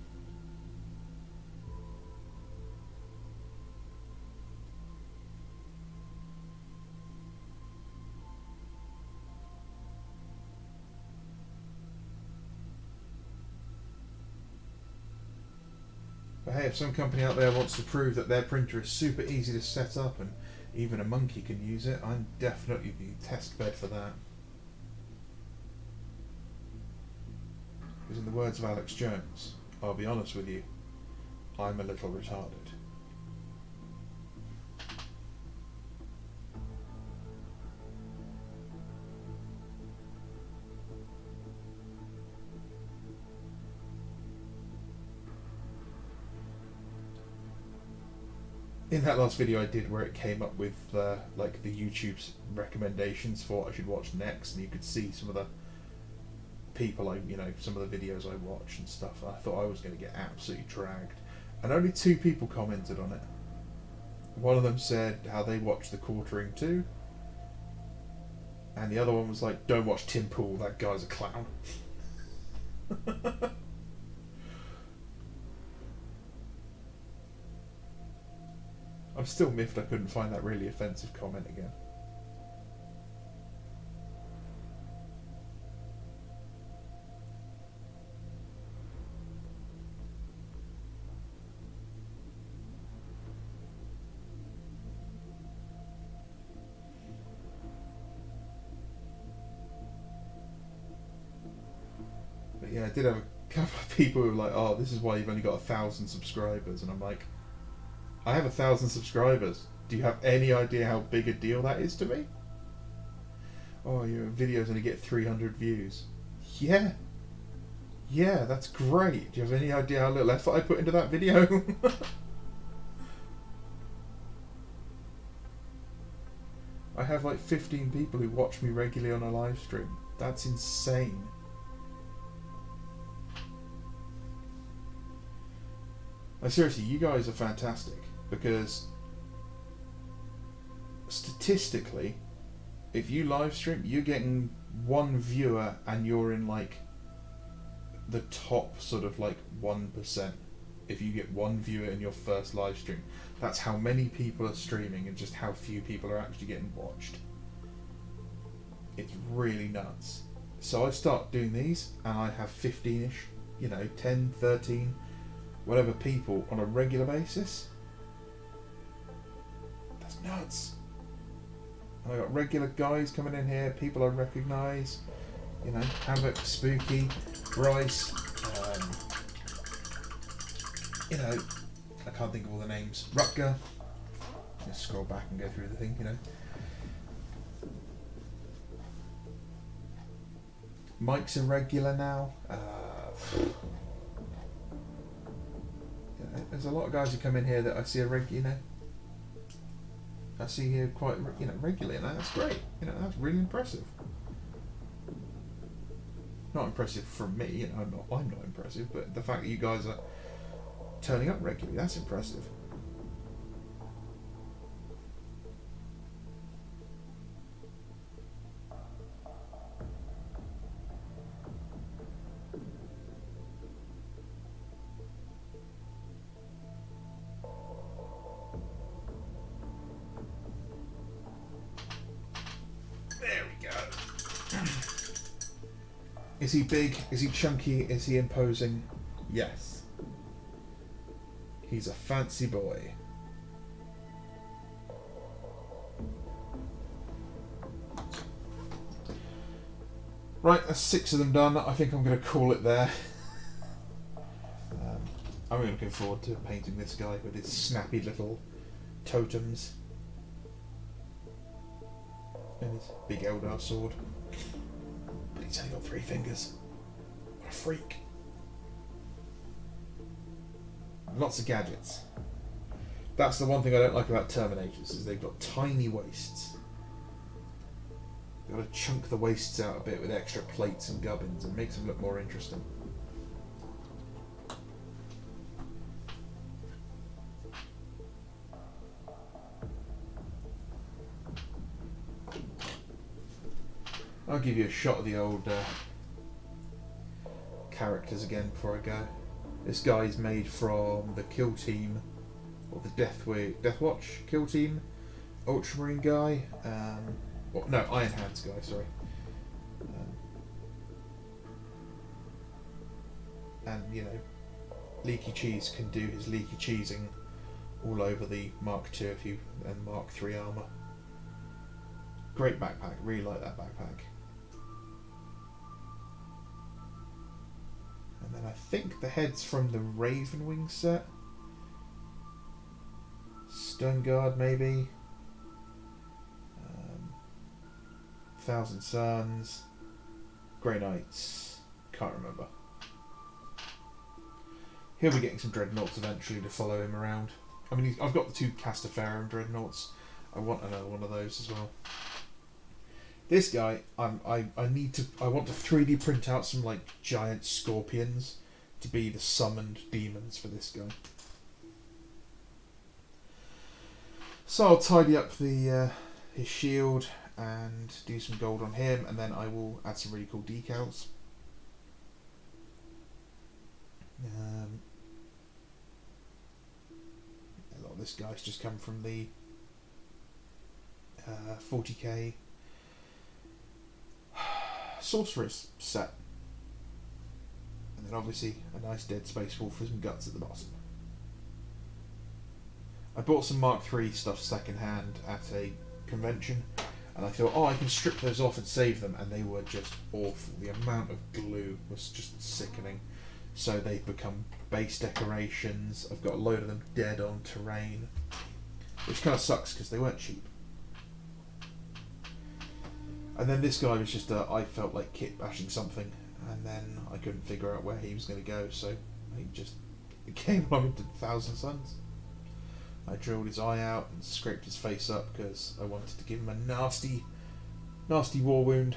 But hey, if some company out there wants to prove that their printer is super easy to set up and even a monkey can use it, I'm definitely the test bed for that. Because in the words of Alex Jones, I'll be honest with you, I'm a little retarded. In that last video I did where it came up with like the YouTube's recommendations for what I should watch next, and you could see some of the people some of the videos I watch and stuff. I thought I was going to get absolutely dragged, and only 2 people commented on it. One of them said how they watched The Quartering too, and the other one was like, don't watch Tim Pool, that guy's a clown. I'm still miffed I couldn't find that really offensive comment again. But yeah, I did have a couple of people who were like, oh, this is why you've only got 1,000 subscribers, and I'm like, I have 1,000 subscribers. Do you have any idea how big a deal that is to me? Oh, your videos only get 300 views. Yeah. Yeah, that's great. Do you have any idea how little effort I put into that video? I have like 15 people who watch me regularly on a live stream. That's insane. Like, seriously, you guys are fantastic, because statistically, if you live stream, you're getting 1 viewer and you're in like the top sort of like 1%. If you get 1 viewer in your first live stream, that's how many people are streaming and just how few people are actually getting watched. It's really nuts. So I start doing these and I have 15ish, 10, 13, whatever people on a regular basis. That's nuts. And I got regular guys coming in here, people I recognise, Havoc, Spooky, Bryce, you know, I can't think of all the names. Rutger. Just scroll back and go through the thing, you know. Mike's a regular now. There's a lot of guys who come in here that I see I see here quite, regularly, and that's great. That's really impressive. Not impressive from me, I'm not impressive, but the fact that you guys are turning up regularly, that's impressive. There we go. Is he big? Is he chunky? Is he imposing? Yes. He's a fancy boy. Right, that's 6 of them done. I think I'm going to call it there. I'm really looking forward to painting this guy with his snappy little totems. And his big Eldar sword. But he's only got 3 fingers. What a freak. Lots of gadgets. That's the one thing I don't like about Terminators, is they've got tiny waists. They've got to chunk the waists out a bit with extra plates and gubbins and makes them look more interesting. I'll give you a shot of the old characters again before I go. This guy's made from the Kill Team, or the Deathwatch Kill Team Ultramarine guy. No, Iron Hands guy, sorry. And, Leaky Cheese can do his leaky cheesing all over the Mark II and Mark III armour. Great backpack, really like that backpack. And then I think the head's from the Ravenwing set. Stone Guard, maybe. Thousand Suns. Grey Knights. Can't remember. He'll be getting some Dreadnoughts eventually to follow him around. I mean, I've got the 2 Castaferum Dreadnoughts. I want another one of those as well. This guy, I want to 3D print out some giant scorpions to be the summoned demons for this guy. So I'll tidy up the his shield and do some gold on him, and then I will add some really cool decals. A lot of this guy's just come from the 40k Sorceress set, and then obviously a nice Dead Space Wolf with some guts at the bottom. I bought some Mark III stuff second hand at a convention, and I thought, I can strip those off and save them, and they were just awful. The amount of glue was just sickening. So they've become base decorations. I've got a load of them dead on terrain, which kind of sucks because they weren't cheap. And then this guy was just I felt like kit bashing something, and then I couldn't figure out where he was going to go, so it came along into Thousand Suns. I drilled his eye out and scraped his face up because I wanted to give him a nasty, nasty war wound.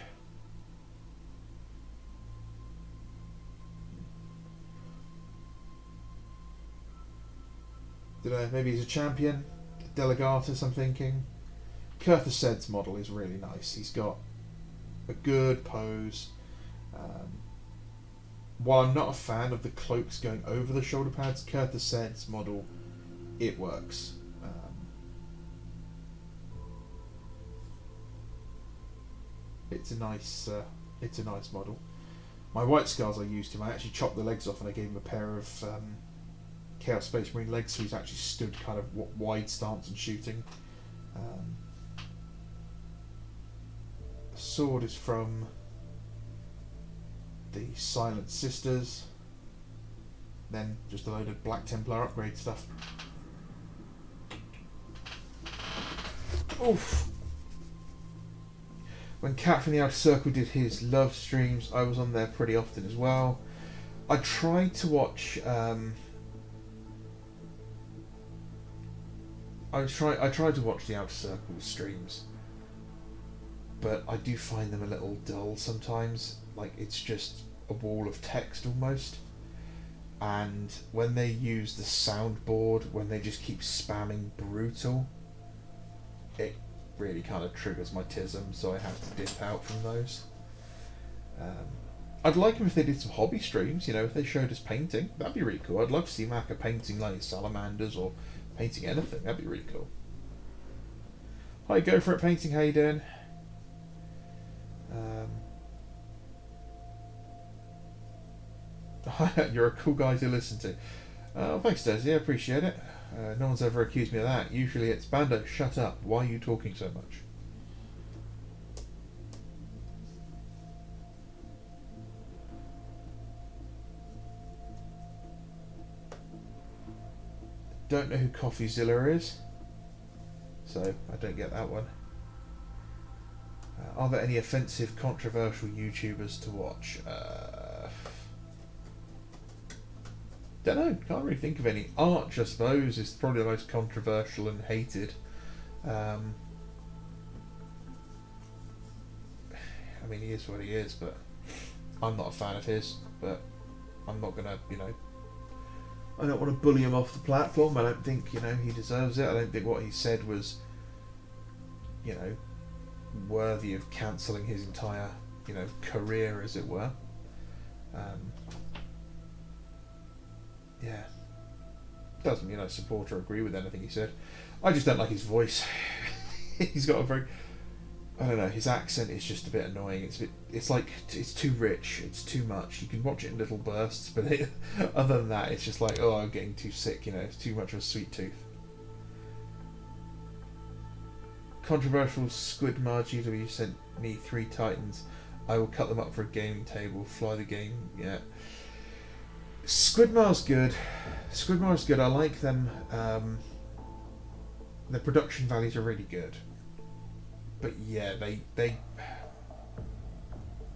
Don't know, maybe he's a champion, Delegatus, I'm thinking. Kurtha Sed's model is really nice. He's got a good pose. While I'm not a fan of the cloaks going over the shoulder pads, Kurtha Sed's model, it works. It's a nice model. My White Scars, I used him. I actually chopped the legs off and I gave him a pair of Chaos Space Marine legs, so he's actually stood kind of wide stance and shooting. The sword is from the Silent Sisters. then just a load of Black Templar upgrade stuff. Oof. When Cat from the Outer Circle did his love streams, I was on there pretty often as well. I tried to watch. I tried to watch the Outer Circle streams, but I do find them a little dull sometimes. Like, it's just a wall of text almost. And when they use the soundboard, when they just keep spamming brutal, it really kind of triggers my tism, so I have to dip out from those. I'd like them if they did some hobby streams, you know, if they showed us painting, that'd be really cool. I'd love to see Maka painting like salamanders or painting anything, that'd be really cool. Hi, Go For It Painting, how you doing? You're a cool guy to listen to. Thanks, Des. Yeah, appreciate it. No one's ever accused me of that. Usually it's Bando, shut up. Why are you talking so much? Don't know who CoffeeZilla is, so I don't get that one. Are there any offensive, controversial YouTubers to watch? Don't know, can't really think of any. Arch, I suppose, is probably the most controversial and hated. I mean, he is what he is, but I'm not a fan of his, but I'm not gonna, you know, I don't want to bully him off the platform. I don't think, you know, he deserves it. I don't think what he said was, you know, worthy of cancelling his entire, you know, career, as it were. Yeah, doesn't mean I support or agree with anything he said. I just don't like his voice. He's got a very, I don't know, his accent is just a bit annoying. It's like, it's too rich, it's too much. You can watch it in little bursts, but other than that, it's just like, oh, I'm getting too sick, you know, it's too much of a sweet tooth. Controversial Squid GW sent me 3 Titans. I will cut them up for a gaming table, fly the game, yeah. Squidmar's good. Squidmar's good. I like them. The production values are really good. But yeah, they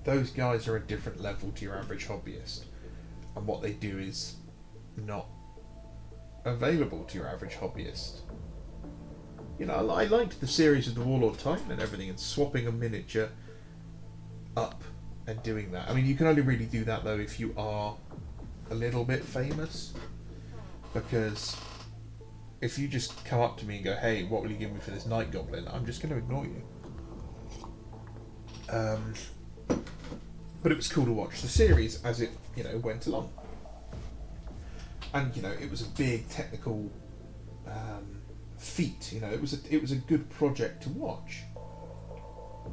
those guys are a different level to your average hobbyist, and what they do is not available to your average hobbyist. You know, I liked the series of the Warlord Titan and everything, and swapping a miniature up and doing that. I mean, you can only really do that though if you are a little bit famous, because if you just come up to me and go, hey, what will you give me for this Night Goblin, I'm just going to ignore you. But it was cool to watch the series as it, you know, went along, and you know, it was a big technical feat. You know, it was a good project to watch.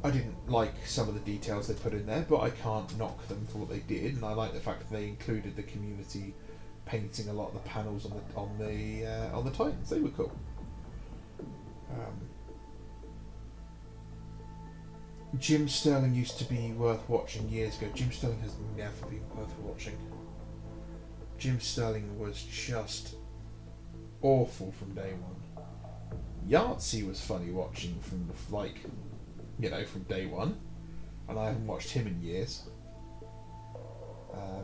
I didn't like some of the details they put in there, but I can't knock them for what they did, and I like the fact that they included the community painting a lot of the panels on the Titans. They were cool. Jim Sterling used to be worth watching years ago. Jim Sterling has never been worth watching. Jim Sterling was just awful from day one. Yahtzee was funny watching from from day one, and I haven't watched him in years.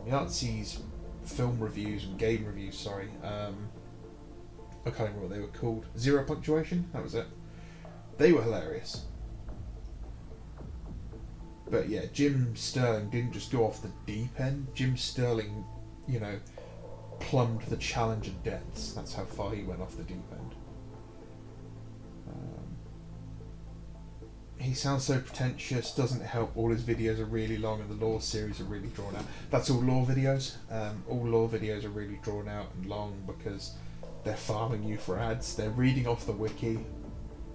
Yahtzee's film reviews and game reviews, I can't remember what they were called. Zero Punctuation, that was it. They were hilarious. But yeah, Jim Sterling didn't just go off the deep end. Jim Sterling, you know, plumbed the Challenger depths. That's how far he went off the deep end. He sounds so pretentious, doesn't help. All his videos are really long and the lore series are really drawn out. That's all lore videos. All lore videos are really drawn out and long because they're farming you for ads. They're reading off the wiki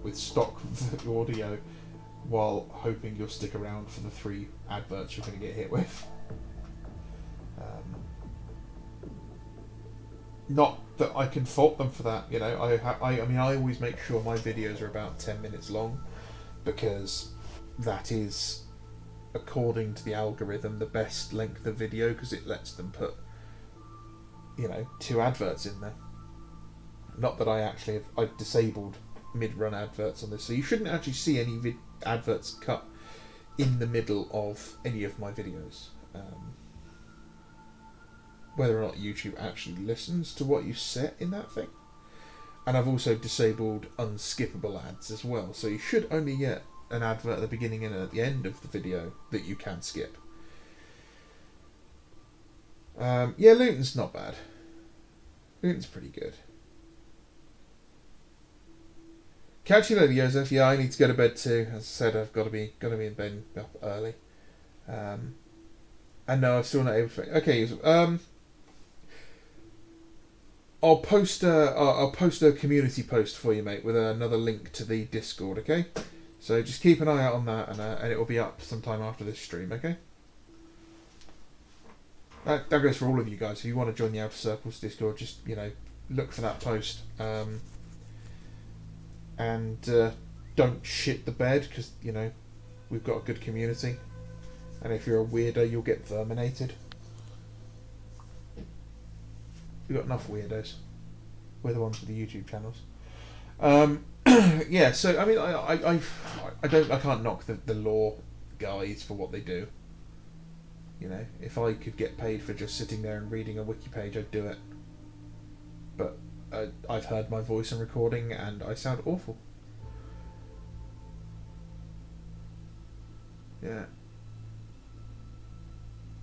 with stock audio while hoping you'll stick around for the 3 adverts you're going to get hit with. Not that I can fault them for that, you know. I mean, I always make sure my videos are about 10 minutes long, because that is, according to the algorithm, the best length of video, because it lets them put you know, 2 adverts in there. Not that I've disabled mid-run adverts on this, so you shouldn't actually see any adverts cut in the middle of any of my videos. Whether or not YouTube actually listens to what you set in that thing. And I've also disabled unskippable ads as well, so you should only get an advert at the beginning and at the end of the video that you can skip. Yeah, Luton's not bad. Luton's pretty good. Catch you later, Joseph. Yeah, I need to go to bed too. As I said, I've got to be in bed up early. And no, I'm still not able to. Okay, Joseph. I'll post a community post for you, mate, with another link to the Discord. Okay, so just keep an eye out on that, and it will be up sometime after this stream. Okay. That goes for all of you guys. If you want to join the Outer Circles Discord, just look for that post. And don't shit the bed, because we've got a good community. And if you're a weirdo, you'll get verminated. We've got enough weirdos. We're the ones with the YouTube channels. Yeah, so I mean, I can't knock the law guys for what they do. If I could get paid for just sitting there and reading a wiki page, I'd do it. But I've heard my voice in recording, and I sound awful. Yeah.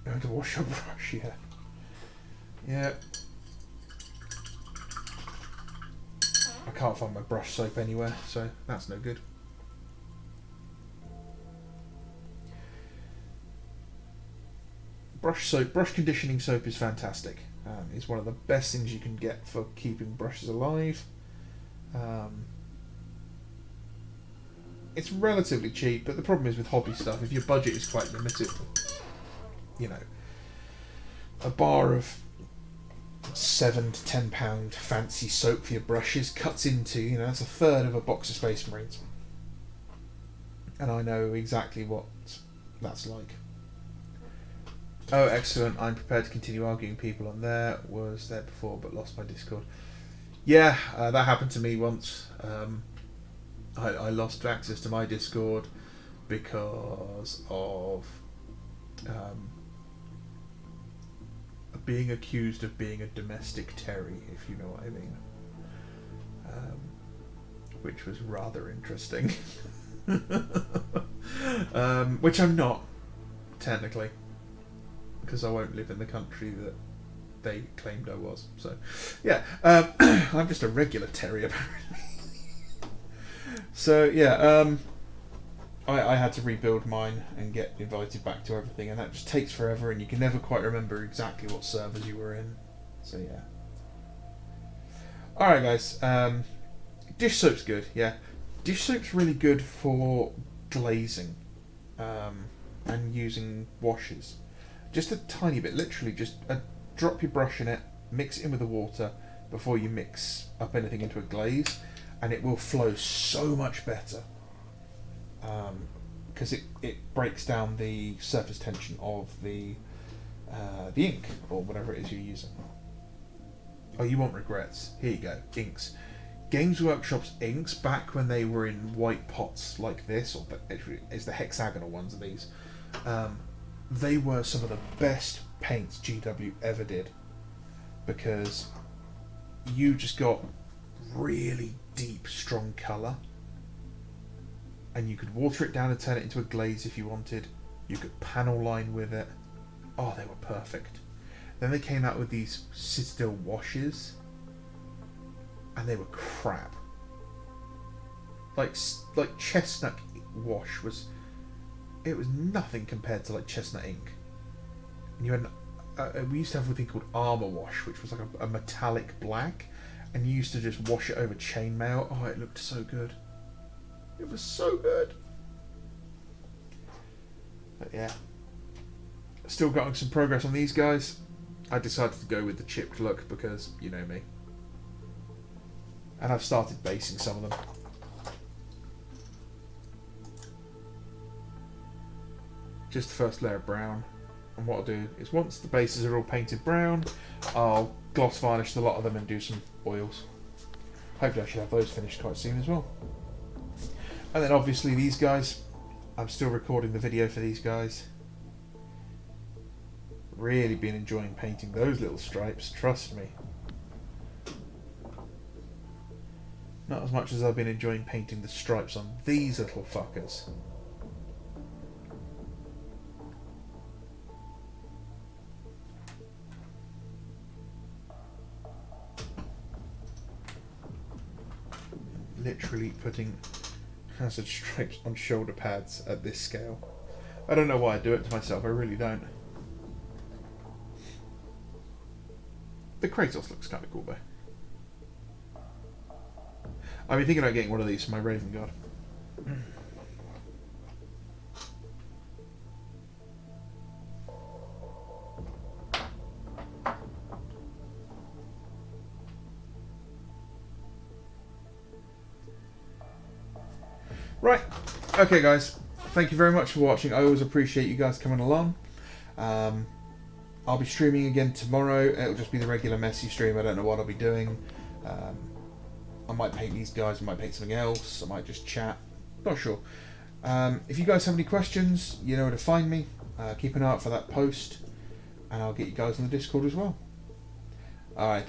You have to wash your brush, yeah. Yeah. I can't find my brush soap anywhere, so that's no good. Brush conditioning soap is fantastic. It's one of the best things you can get for keeping brushes alive. It's relatively cheap, but the problem is with hobby stuff, if your budget is quite limited, a bar of £7 to £10 fancy soap for your brushes cuts into, that's a third of a box of Space Marines. And I know exactly what that's like. Oh, excellent. I'm prepared to continue arguing people on there. Was there before but lost my Discord. Yeah, that happened to me once. I lost access to my Discord because of being accused of being a domestic Terry, if you know what I mean. Which was rather interesting. Which I'm not, technically. Because I won't live in the country that they claimed I was. So, yeah. I'm just a regular Terry, apparently. So, yeah. I had to rebuild mine and get invited back to everything, and that just takes forever, and you can never quite remember exactly what servers you were in. So, yeah. Alright, guys. Dish soap's good, yeah. Dish soap's really good for glazing and using washes. Just a tiny bit, literally just drop your brush in it, mix it in with the water before you mix up anything into a glaze, and it will flow so much better. Because it breaks down the surface tension of the ink, or whatever it is you're using. Oh, you want regrets. Here you go, inks. Games Workshop's inks, back when they were in white pots like this, or it's the hexagonal ones of these, they were some of the best paints GW ever did, because you just got really deep, strong colour, and you could water it down and turn it into a glaze if you wanted. You could panel line with it. Oh, they were perfect. Then they came out with these Citadel washes, and they were crap. Like chestnut wash was nothing compared to like chestnut ink. And you had we used to have a thing called armor wash, which was like a metallic black, and you used to just wash it over chainmail. Oh, it looked so good. It was so good. But yeah, still getting some progress on these guys. I decided to go with the chipped look because you know me. And I've started basing some of them. Just the first layer of brown. And what I'll do is once the bases are all painted brown, I'll gloss varnish a lot of them and do some oils. Hopefully I should have those finished quite soon as well. And then obviously these guys, I'm still recording the video for these guys. Really been enjoying painting those little stripes, trust me. Not as much as I've been enjoying painting the stripes on these little fuckers. Literally putting hazard stripes on shoulder pads at this scale. I don't know why I do it to myself, I really don't. The Kratos looks kind of cool though. I've been thinking about getting one of these for my Raven Guard. Right, okay guys, thank you very much for watching. I always appreciate you guys coming along. I'll be streaming again tomorrow. It'll just be the regular messy stream. I don't know what I'll be doing. I might paint these guys, I might paint something else, I might just chat, not sure. If you guys have any questions, you know where to find me. Keep an eye out for that post, and I'll get you guys on the Discord as well. Alright.